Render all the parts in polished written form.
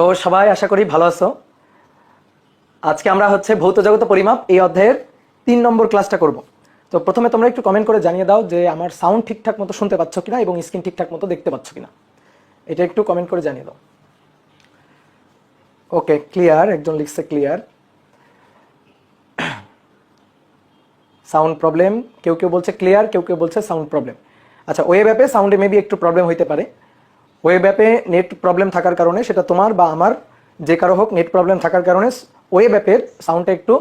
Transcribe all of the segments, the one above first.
তো সবাই আশা করি ভালো আছো। আজকে আমরা হচ্ছে ভৌত জগত পরিমাপ এই অধ্যায়ের 3 নম্বর ক্লাসটা করব। তো প্রথমে তোমরা একটু কমেন্ট করে জানিয়ে দাও যে আমার সাউন্ড ঠিকঠাক মতো শুনতে পাচ্ছ কিনা এবং স্ক্রিন ঠিকঠাক মতো দেখতে পাচ্ছ কিনা, এটা একটু কমেন্ট করে জানিয়ে দাও। ওকে, ক্লিয়ার, একজন লিখছে ক্লিয়ার। সাউন্ড প্রবলেম, কেউ কেউ বলছে ক্লিয়ার, কেউ কেউ বলছে সাউন্ড প্রবলেম। আচ্ছা, ওয়েব অ্যাপে সাউন্ডে মেবি একটু প্রবলেম হইতে পারে। ওয়েব অ্যাপে নেট প্রবলেম থাকার কারণে, সেটা তোমার বা আমার যে কারো হোক, নেট প্রবলেম থাকার কারণে ওয়েব অ্যাপের সাউন্ডটা একটু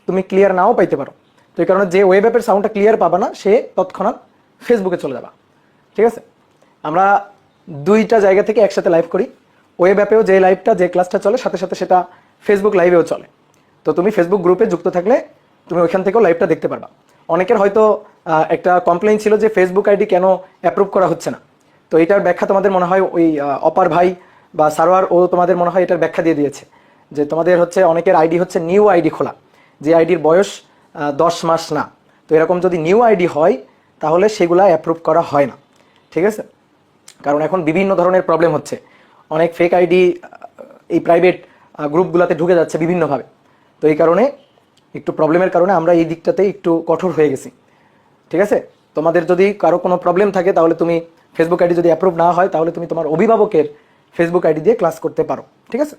তুমি ক্লিয়ার নাও পাইতে পারো। তো এই কারণে যে ওয়েব অ্যাপের সাউন্ডটা ক্লিয়ার পাবা না, সে তৎক্ষণাৎ ফেসবুকে চলে যাবা। ঠিক আছে, আমরা দুইটা জায়গা থেকে একসাথে লাইভ করি। ওয়েব অ্যাপেও যে লাইভটা, যে ক্লাসটা চলে, সাথে সাথে সেটা ফেসবুক লাইভেও চলে। তো তুমি ফেসবুক গ্রুপে যুক্ত থাকলে তুমি ওইখান থেকেও লাইভটা দেখতে পারবা। অনেকের হয়তো একটা কমপ্লেইন ছিল যে ফেসবুক আইডি কেন অ্যাপ্রুভ করা হচ্ছে না। তো এটার ব্যাখ্যা তোমাদের মনে হয় ওই অপার ভাই বা সারোয়ার ও তোমাদের মনে হয় এটার ব্যাখ্যা দিয়ে দিয়েছে, যে তোমাদের হচ্ছে অনেকের আইডি হচ্ছে নিউ আইডি খোলা, যে আইডির বয়স 10 মাস না। তো এরকম যদি নিউ আইডি হয় তাহলে সেগুলা অ্যাপ্রুভ করা হয় না। ঠিক আছে, কারণ এখন বিভিন্ন ধরনের প্রবলেম হচ্ছে, অনেক ফেক আইডি এই প্রাইভেট গ্রুপগুলোতে ঢুকে যাচ্ছে বিভিন্নভাবে। তো এই কারণে একটু প্রবলেমের কারণে আমরা এই দিকটাতে একটু কঠোর হয়ে গেছি। ঠিক আছে, তোমাদের যদি কারো কোনো প্রবলেম থাকে তাহলে তুমি ফেসবুক আইডি যদি অ্যাপ্রুভ না হয় তাহলে তুমি তোমার অভিভাবকের ফেসবুক আইডি দিয়ে ক্লাস করতে পারো। ঠিক আছে,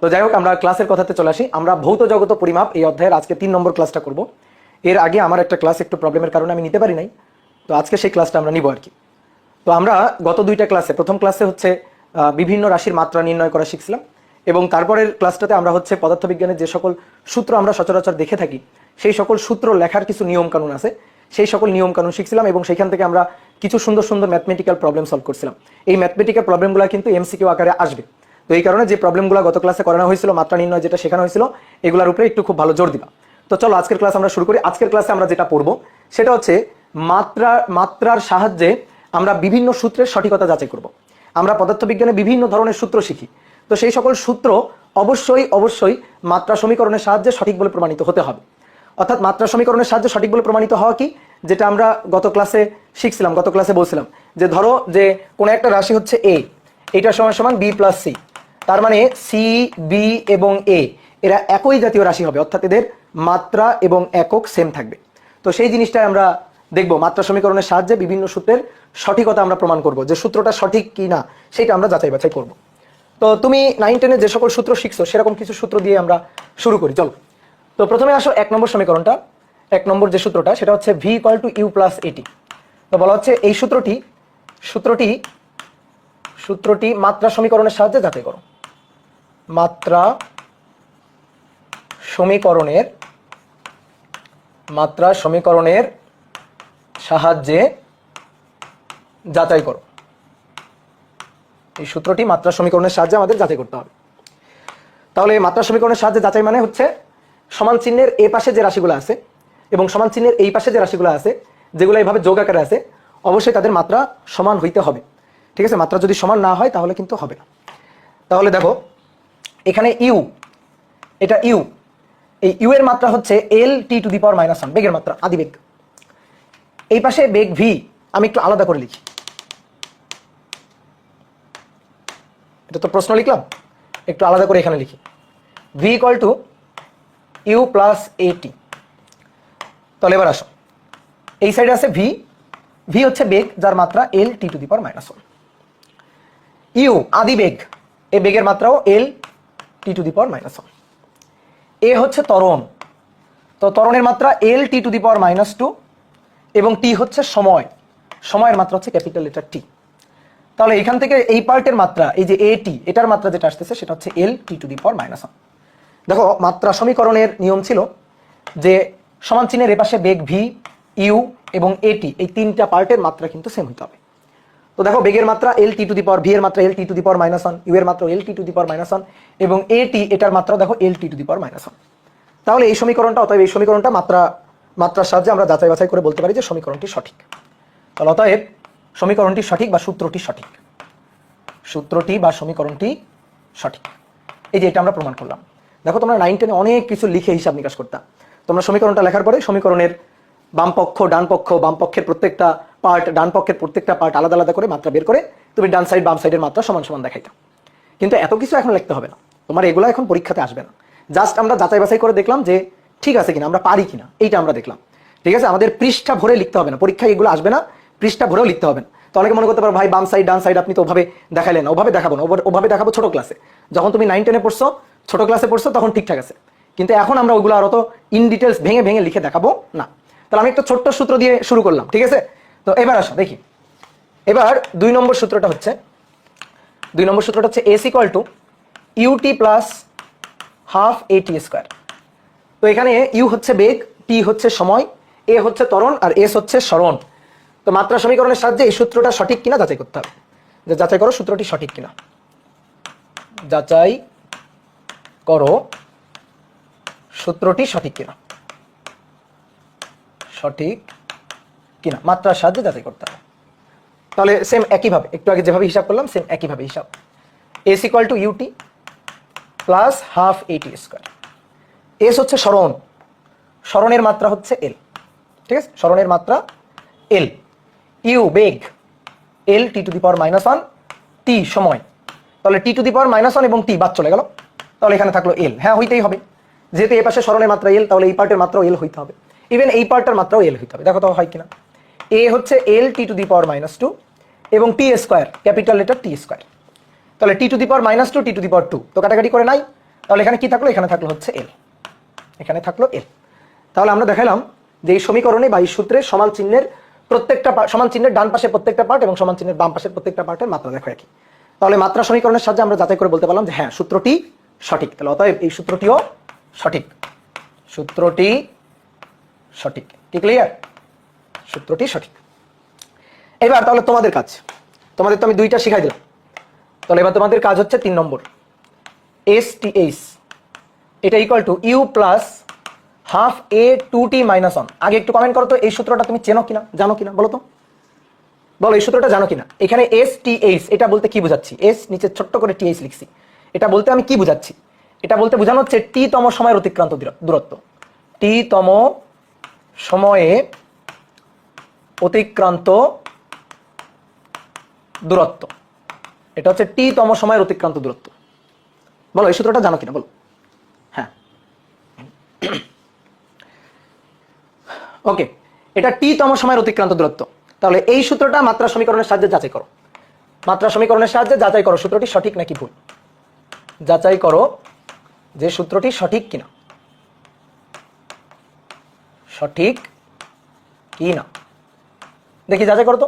তো যাই হোক, আমরা ক্লাসের কথাতে চলে আসি। আমরা ভৌত জগত পরিমাপ এই অধ্যায়ের আজকে 3 নম্বর ক্লাসটা করব। এর আগে আমার একটা ক্লাস একটু প্রবলেমের কারণে আমি নিতে পারি নাই, তো আজকে সেই ক্লাসটা আমরা নিব আর কি। তো আমরা গত দুইটা ক্লাসে, প্রথম ক্লাসে হচ্ছে বিভিন্ন রাশির মাত্রা নির্ণয় করা শিখছিলাম, এবং তারপরের ক্লাসটাতে আমরা হচ্ছে পদার্থবিজ্ঞানের যে সকল সূত্র আমরা সচরাচর দেখে থাকি, সেই সকল সূত্র লেখার কিছু নিয়ম কানুন আছে, সেই সকল নিয়ম কানুন শিখছিলাম, এবং সেখান থেকে আমরা কিছু সুন্দর সুন্দর ম্যাথমেটিক্যাল প্রবলেম সলভ করছিলাম। এই ম্যাথমেটিক্যাল প্রবলেমগুলো কিন্তু এমসিকিউ আকারে আসবে। তো এই কারণে যে প্রবলেমগুলো গত ক্লাসে করানো হয়েছিল, মাত্রা নির্ণয় যেটা শেখানো হয়েছিল, এগুলোর উপরে একটু খুব ভালো জোর দিবা। তো চলো আজকের ক্লাস আমরা শুরু করি। আজকের ক্লাসে আমরা যেটা পড়বো সেটা হচ্ছে মাত্রার সাহায্যে আমরা বিভিন্ন সূত্রের সঠিকতা যাচাই করব। আমরা পদার্থবিজ্ঞানে বিভিন্ন ধরনের সূত্র শিখি, তো সেই সকল সূত্র অবশ্যই মাত্রা সমীকরণের সাহায্যে সঠিক বলে প্রমাণিত হতে হবে। অর্থাৎ মাত্রা সমীকরণের সাহায্যে সঠিক বলে প্রমাণিত হওয়া কি, যেটা আমরা গত ক্লাসে শিখছিলাম, গত ক্লাসে বলছিলাম যে ধরো যে কোনো একটা রাশি হচ্ছে এ, এটা সমান সমান বি প্লাস সি, তার মানে সি, বি এবং এ এরা একই জাতীয় রাশি হবে, অর্থাৎ এদের মাত্রা এবং একক সেম থাকবে। তো সেই জিনিসটাই আমরা দেখব, মাত্রা সমীকরণের সাহায্যে বিভিন্ন সূত্রের সঠিকতা আমরা প্রমাণ করব, যে সূত্রটা সঠিক কি না সেটা আমরা যাচাই বাছাই করব। তো তুমি 9-10-এ যে সকল সূত্র শিখছো সেরকম কিছু সূত্র দিয়ে আমরা শুরু করি, চলো। তো প্রথমে আসো 1 নম্বর সমীকরণটা। 1 নম্বর যে সূত্রটা সেটা হচ্ছে v = u + at। তো বলা হচ্ছে এই সূত্রটি মাত্রা সমীকরণের সাহায্যে যাচাই করো। মাত্রা সমীকরণের সাহায্যে যাচাই করো। এই সূত্রটি মাত্রা সমীকরণের সাহায্যে আমাদের যাচাই করতে হবে। তাহলে মাত্রা সমীকরণের সাহায্যে যাচাই মানে হচ্ছে সমান চিহ্নের এ পাশে যে রাশিগুলো আছে এবং সমান চিহ্নের এই পাশে যে রাশিগুলো আছে, যেগুলো এইভাবে যোগ আকারে আছে, অবশ্যই তাদের মাত্রা সমান হইতে হবে। ঠিক আছে, মাত্রা যদি সমান না হয় তাহলে কিন্তু হবে না। তাহলে দেখো এখানে ইউ, এটা ইউ, এই ইউ এর মাত্রা হচ্ছে L t⁻⁻1, বেগের মাত্রা, আদিবেগ। এই পাশে বেগ ভি, আমি একটু আলাদা করে লিখি, এটা তো প্রশ্ন লিখলাম, একটু আলাদা করে এখানে লিখি, v = u + at। তাহলে এবার আসো, এই সাইডে আছে ভি হচ্ছে বেগ যার মাত্রা L t⁻⁻1। ইউ আদিবেগ, এই বেগের মাত্রাও L t⁻⁻1। এ হচ্ছে ত্বরণ, তো ত্বরণের মাত্রা L t⁻⁻2, এবং টি হচ্ছে সময়ের মাত্রা হচ্ছে ক্যাপিটাল লেটার টি। তাহলে এখান থেকে এই পার্টের মাত্রা, এই যে এটি, এটার মাত্রা যেটা আসতেছে সেটা হচ্ছে L t⁻⁻1। দেখো মাত্রা সমীকরণের নিয়ম ছিল যে সমান চিহ্নের এপাশে বেগ ভি, ইউ এবং এটি, এই তিনটা পার্টের মাত্রা কিন্তু সেম হইতে হবে। তো দেখো বেগের মাত্রা ভি এর মাত্রা L t⁻⁻1, ইউ এর মাত্রা L t⁻⁻1, এবং এটি, এটার মাত্রা দেখো L t⁻⁻1। তাহলে এই সমীকরণটা, অতএব এই সমীকরণটা মাত্রার সাহায্যে আমরা যাচাই বাছাই করে বলতে পারি যে সমীকরণটি সঠিক। তাহলে অতএব সমীকরণটি সঠিক বা সূত্রটি সঠিক। এই যে এটা আমরা প্রমাণ করলাম। দেখো তোমরা 9-10-এ অনেক কিছু লিখে হিসাব নিকাশ করতা, তোমরা সমীকরণটা লেখার পরে সমীকরণের বাম পক্ষ, ডান পক্ষ, বাম পক্ষের প্রত্যেকটা পার্ট, ডান পক্ষের প্রত্যেকটা পার্ট আলাদা আলাদা করে মাত্রা বের করে তুমি ডান সাইড বাম সাইডের মাত্রা সমান সমান দেখাইতা। কিন্তু এত কিছু এখন লিখতে হবে না, তোমার এগুলো এখন পরীক্ষাতে আসবে না। জাস্ট আমরা যাচাই বাছাই করে দেখলাম যে ঠিক আছে কিনা, আমরা পারি কিনা, এইটা আমরা দেখলাম। ঠিক আছে, আমাদের পৃষ্ঠা ভরে লিখতে হবে না, পরীক্ষায় এগুলো আসবে না, পৃষ্ঠা ভরেও লিখতে হবে না। তো অনেকে মনে করতে পারো ভাই বাম সাইড ডান সাইড আপনি তো ওভাবে দেখালেন না। ওভাবে দেখাবো না, ওভাবে দেখাবো ছোট ক্লাসে, যখন তুমি 9-10-এ পড়ছো, ছোট ক্লাসে পড়ছো, তখন ঠিকঠাক আছে। কিন্তু এখন আমরা ওগুলো আরো তো ইন ডিটেলস ভেঙে ভেঙে লিখে দেখাবো না। তাহলে আমি একটা ছোট্ট সূত্র দিয়ে শুরু করলাম, ঠিক আছে? তো এবার আসো দেখি, এবার 2 নম্বর সূত্রটা হচ্ছে, 2 নম্বর সূত্রটা হচ্ছে S equal to UT plus half A T square. তো এখানে ইউ হচ্ছে বেগ, টি হচ্ছে সময়, এ হচ্ছে ত্বরণ, আর এস হচ্ছে সরণ। তো মাত্রা সমীকরণের সাহায্যে এই সূত্রটা সঠিক কিনা যাচাই করতে হবে, যে যাচাই করো সূত্রটি সঠিক কিনা, যাচাই করো সূত্রটি সঠিক কিনা, সঠিক কিনা মাত্রার সাহায্যে যাচাই করতে হবে। তাহলে সেম একইভাবে একটু আগে যেভাবে হিসাব করলাম সেম একইভাবে হিসাব, S equal to UT plus half A T square. S হচ্ছে সরণ, সরণের মাত্রা হচ্ছে এল, ঠিক আছে? সরণের মাত্রা এল। You beg, L T to the power -1, টি সময়। তাহলে টি টু দি পাওয়ার -1 এবং টি বাদ চলে গেল, তাহলে এখানে থাকলো এল। হ্যাঁ, হইতেই হবে, যেহেতু এই পাশে সরণের মাত্রা এল, তাহলে এই পার্টের মাত্রাও এল হইতে হবে, ইভেন এই পার্টের মাত্রাও এল হইতে হবে। দেখো তো হয় কিনা। এ হচ্ছে L T to the power -2 এবং টি স্কোয়ার, ক্যাপিটাল লেটার টি স্কোয়ার। তাহলে টি to the power -2, T to the power 2, তো কাটাকাটি করে নাই। তাহলে এখানে কি থাকলো? এখানে থাকলো হচ্ছে এল, এখানে থাকলো এল। তাহলে আমরা দেখালাম যে এই সমীকরণে বা এই সূত্রে সমান চিহ্নের প্রত্যেকটা সমান চিহ্নের ডান পাশে প্রত্যেকটা পার্ট এবং সমান চিহ্নের বাম পাশের প্রত্যেকটা পার্টের মাত্রা দেখো একই। তাহলে মাত্রা সমীকরণের সাহায্যে আমরা যাচাই করে বলতে পারলাম যে হ্যাঁ সূত্রটি সঠিক। তাহলে অতএব এই সূত্রটিও সঠিক, সূত্রটি সঠিক। কি ক্লিয়ার? সূত্রটি সঠিক। এবার তাহলে তোমাদের কাজ, তোমাদের তো আমি 2টা শিখাই দিলাম, তাহলে এবার তোমাদের কাজ হচ্ছে 3 নম্বর, এস টি এইচ, এটা equal to you plus half A 2t - 1। আগে একটু কমেন্ট করো তো এই সূত্রটা তুমি চেনো কিনা, জানো কিনা, বলো তো, বলো এই সূত্রটা জানো কিনা। এখানে এস টি এইচ এটা বলতে কি বোঝাচ্ছি? এস নিচে ছোট্ট করে টি এইচ লিখছি, এটা বলতে আমি কি বোঝাচ্ছি? এটা বলতে বোঝানো হচ্ছে টি তম সময়ের অতিক্রান্ত দূরত্ব, টি তম সময়ে অতিক্রান্ত দূরত্ব, এটা হচ্ছে টি তম সময়ের অতিক্রান্ত দূরত্ব। বলো এই সূত্রটা জানো কিনা, বলো। হ্যাঁ, ওকে, এটা টি তম সময়ের অতিক্রান্ত দূরত্ব। তাহলে এই সূত্রটা মাত্রা সমীকরণের সাহায্যে যাচাই করো, মাত্রা সমীকরণের সাহায্যে যাচাই করো সূত্রটি সঠিক নাকি ভুল, যাচাই করো যে সূত্রটি সঠিক কিনা, সঠিক কি না দেখি, যাচাই করো তো,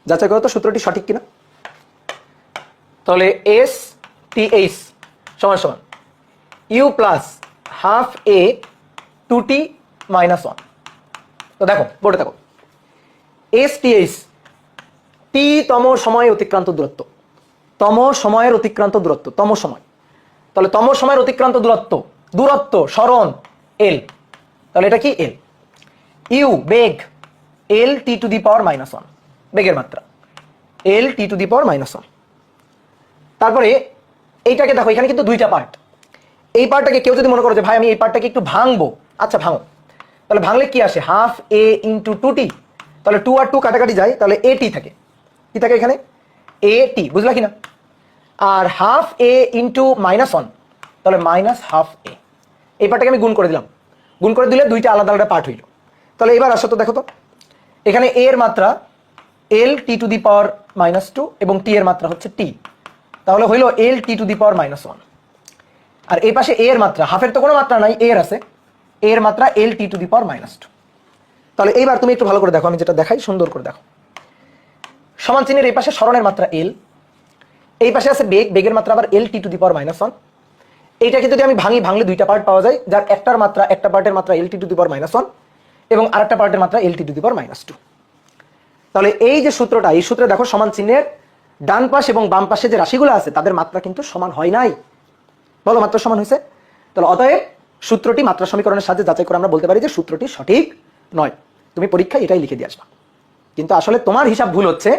যাচাই করো তো সূত্রটি সঠিক কিনা। তাহলে এস টি এইচ সমান সমান you plus half A 2t - 1। তো দেখো বোর্ডে দেখো, এস টি এইচ টি তম সময় অতিক্রান্ত দূরত্ব, তম সময়ের অতিক্রান্ত দূরত্ব, তম সময়। তাহলে তম সময়ের অতিক্রান্ত দূরত্ব, দূরত্ব সরণ এল, তাহলে এটা কি এল। You beg, L T to the power -1, বেগের মাত্রা এল টি টু দি পাওয়ার -1। তারপরে এইটাকে দেখো, এখানে কিন্তু 2টা পার্ট। এই পার্টটাকে কেউ যদি মনে করো যে ভাই আমি এই পার্টটাকে একটু ভাঙবো, আচ্ছা ভাঙো। তাহলে ভাঙলে কি আসে? হাফ এ ইন্টু 2t, তাহলে 2 আর 2 কাটাকাটি যায়, তাহলে এ টি থাকে, কি থাকে এখানে? এ টি, বুঝলা কিনা? আর হাফ এ ইন্টু -1, তাহলে -হাফ এ। এই পার্টটাকে আমি গুণ করে দিলাম, গুণ করে দিলে 2টা আলাদা আলাদা পার্ট হইল। তাহলে এবার আসো তো দেখো তো, এখানে এ এর মাত্রা এল টি টু দি পাওয়ার -2 এবং টি এর মাত্রা হচ্ছে টি, তাহলে হইল এল টি টু দি পাওয়ার -1। আর এই পাশে এ এর মাত্রা, হাফের তো কোনো মাত্রা নাই, এ এর আছে, এ এর মাত্রা এল টি টু দি পাওয়ার -2। তাহলে এইবার তুমি একটু ভালো করে দেখো, আমি যেটা দেখাই সুন্দর করে দেখো। সমান চিহ্নের এই পাশে সরণের মাত্রা এল, এই পাশে আছে বেগ, বেগের মাত্রা আবার এল টি টু দি পাওয়ার -1। এইটাকে যদি আমি ভাঙি, ভাঙলে 2টা পার্ট পাওয়া যায়, যার একটার মাত্রা, একটা পার্টের মাত্রা এল টি টু দি পাওয়ার -1 এবং আরেকটা পার্টের মাত্রা এল টি টু দি পাওয়ার -2। তাহলে এই যে সূত্রটা, এই সূত্রে দেখো সমান চিহ্নের ডান পাশ এবং বাম পাশে যে রাশিগুলো আছে তাদের মাত্রা কিন্তু সমান হয় নাই, বলো মাত্রা সমান হয়েছে। তাহলে অতএব সূত্রটি মাত্রা সমীকরণের সাথে যাচাই করে আমরা বলতে পারি যে সূত্রটি সঠিক নয়। তুমি পরীক্ষায় এটাই লিখে দিয়ে আসবা, কিন্তু আসলে তোমার হিসাব ভুল হচ্ছে,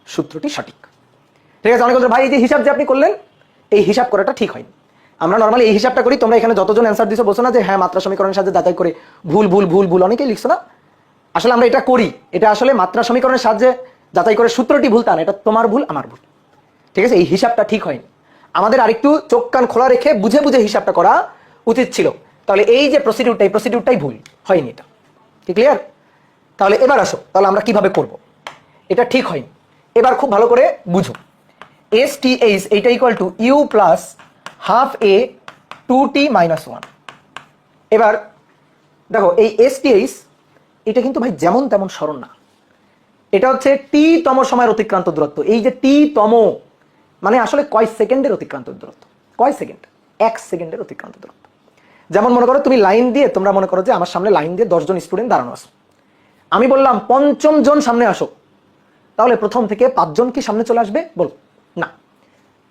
সূত্রটি সঠিক। ঠিক আছে? অনেক ভাই এই যে হিসাব যে আপনি করলেন, এই হিসাব করাটা ঠিক হয়নি। আমরা নর্মালি এই হিসাবটা করি, তোমরা এখানে যতজন অ্যান্সার দিছো বলছো না যে হ্যাঁ মাত্রা সমীকরণের সাথে যাচাই করে ভুল ভুল ভুল ভুল, অনেকেই লিখছো না। আসলে আমরা এটা করি, এটা আসলে মাত্রা সমীকরণের সাহায্যে যাচাই করে সূত্রটি ভুল তা না, এটা তোমার ভুল আমার ভুল। ঠিক আছে, এই হিসাবটা ঠিক হয়নি। আমাদের আরেকটু চোখ কান খোলা রেখে বুঝে বুঝে হিসাবটা করা উচিত ছিল। তাহলে এই যে প্রসিডিউরটাই ভুল হয়নি, এটা কি ক্লিয়ার? তাহলে এবার আসো, তাহলে আমরা কিভাবে করব, এটা ঠিক হয়নি। এবার খুব ভালো করে বুঝো, STH এটা equal to you plus half A 2t minus 1। এবার দেখো এই STH এটা কিন্তু ভাই যেমন তেমন সরণ না, এটা হচ্ছে টি তম সময়ের অতিক্রান্ত দূরত্ব। এই যে টি তম মানে আসলে কয় সেকেন্ডের অতিক্রান্ত দূরত্ব, কয় সেকেন্ড, 1 সেকেন্ডের অতিক্রান্ত দূরত্ব। যেমন মনে করো তুমি লাইন দিয়ে, তোমরা মনে করো যে আমার সামনে লাইন দিয়ে 10 জন স্টুডেন্ট দাঁড়ানো আছে, আমি বললাম 5ম জন সামনে আসো, তাহলে প্রথম থেকে 5 জন কি সামনে চলে আসবে? বল না।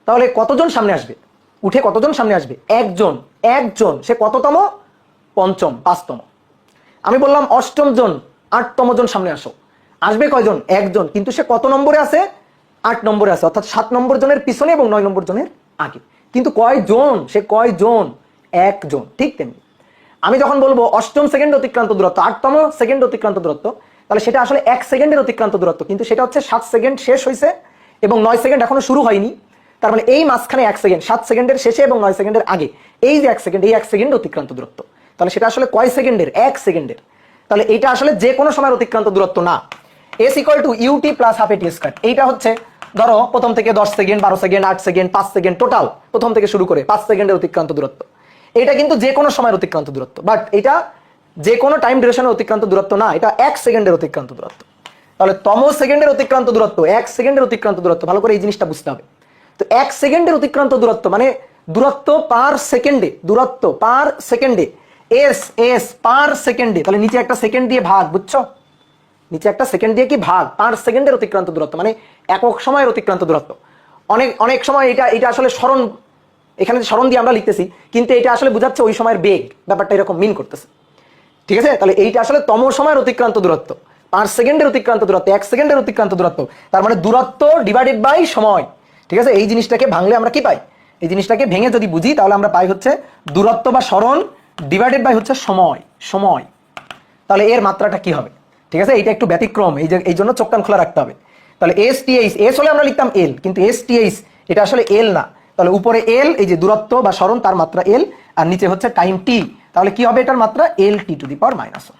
তাহলে কতজন সামনে আসবে, উঠে কতজন সামনে আসবে? একজন। একজন, সে কততম? 5ম, 5তম। আমি বললাম 8ম জন, 8তম জন সামনে আসো, আসবে কয়জন? একজন, কিন্তু সে কত নম্বরে আছে? 8 নম্বরে আছে, অর্থাৎ 7 নম্বর জনের পিছনে এবং 9 নম্বর জনের আগে। কিন্তু কয়জন? সে কয়জন? একজন। ঠিক তেমনি আমি যখন বলবো 8ম সেকেন্ড অতিক্রান্ত দূরত্ব, 8তম সেকেন্ড অতিক্রান্ত দূরত্ব, তাহলে সেটা আসলে 1 সেকেন্ডের অতিক্রান্ত দূরত্ব, কিন্তু সেটা হচ্ছে 7 সেকেন্ড শেষ হয়েছে এবং 9 সেকেন্ড এখনো শুরু হয়নি। তার মানে এই মাঝখানে 1 সেকেন্ড, 7 সেকেন্ডের শেষে এবং 9 সেকেন্ডের আগে, এই যে 1 সেকেন্ড, এই 1 সেকেন্ড অতিক্রান্ত দূরত্ব। তাহলে সেটা আসলে কয় সেকেন্ডের? 1 সেকেন্ডের। তাহলে এটা আসলে যে কোনো সময়ের অতিক্রান্ত দূরত্ব না। S equal to UT plus half A T square. এইটা হচ্ছে ধরো প্রথম থেকে 10 second, 12 second, 8 second, 5 second, total প্রথম থেকে শুরু করে 5 সেকেন্ডের অতিক্রান্ত দূরত্ব। এটা কিন্তু যে কোনো সময়ের অতিক্রান্ত দূরত্ব, বাট এটা যে কোনো টাইম ডিউরেশনের অতিক্রান্ত দূরত্ব না, এটা 1 সেকেন্ডের অতিক্রান্ত দূরত্ব। তাহলে তম সেকেন্ডের অতিক্রান্ত দূরত্ব, 1 সেকেন্ডের অতিক্রান্ত দূরত্ব, ভালো করে এই জিনিসটা বুঝতে হবে। তো 1 সেকেন্ডের অতিক্রান্ত দূরত্ব মানে দূরত্ব পার সেকেন্ডে, দূরত্ব পার সেকেন্ডে, এস পার সেকেন্ডে। তাহলে নিচে একটা সেকেন্ড দিয়ে ভাগ, বুঝছো? নিচে একটা সেকেন্ড দিয়ে কি ভাগ, পার সেকেন্ডের অতিক্রান্ত দূরত্ব মানে একক সময়ের অতিক্রান্ত দূরত্ব। অনেক সময় এটা আসলে স্মরণ, এখানে স্মরণ দিয়ে আমরা লিখতেছি, কিন্তু এটা আসলে বোঝাচ্ছে ওই সময়ের বেগ, ব্যাপারটা এরকম মিন করতেছে। ঠিক আছে, তাহলে এইটা আসলে তম সময়ের অতিক্রান্ত দূরত্ব, 5 সেকেন্ডের অতিক্রান্ত দূরত্ব, 1 সেকেন্ডের অতিক্রান্ত দূরত্ব, তার মানে দূরত্ব ডিভাইডেড বাই সময়। ঠিক আছে, এই জিনিসটাকে ভাঙলে আমরা কি পাই? এই জিনিসটাকে ভেঙে যদি বুঝি তাহলে আমরা পাই হচ্ছে দূরত্ব বা স্মরণ ডিভাইডেড বাই হচ্ছে সময়, সময়। তাহলে এর মাত্রাটা কি হবে? ঠিক আছে, এটা একটু ব্যতিক্রম, এই জন্য চোখ কান খোলা রাখতে হবে। তাহলে STH, এস হলে আমরা লিখতাম এল, কিন্তু STH এটা আসলে এল না। তাহলে উপরে এল, এই যে দূরত্ব বা স্মরণ, তার মাত্রা এল, আর নিচে হচ্ছে টাইম টি। তাহলে কি হবে এটার মাত্রা? LT to the power minus 1।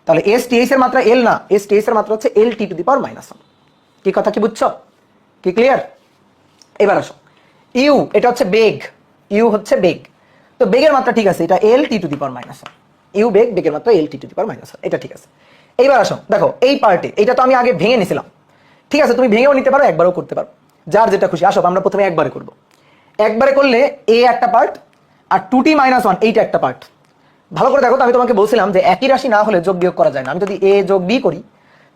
তাহলে STH এর মাত্রা এল না, STH এর মাত্রা হচ্ছে LT to the power minus 1। কি কথা কি বুঝছো? কি ক্লিয়ার? এবার আসো, ইউ এটা হচ্ছে বেগ, ইউ হচ্ছে বেগ। তো বেগের মাত্রা ঠিক আছে, এটা LT to the power minus 1। U বেগ, বেগের মাত্রা LT to the power minus 1, এটা ঠিক আছে। এইবার আসো, দেখো এই পার্টে, এটা তো আমি আগে ভেঙে নিছিলাম। ঠিক আছে, তুমি ভেঙেও নিতে পারো, একবারও করতে পারো, যার যেটা খুশি। আসো আমরা প্রথমে একবারে করব। একবারে করলে এ একটা পার্ট আর 2t মাইনাস 1 এইটা একটা পার্ট। ভালো করে দেখো তো, আমি তোমাকে বলছিলাম যে একই রাশি না হলে যোগ বিয়োগ করা যায় না। আমি যদি a যোগ b করি,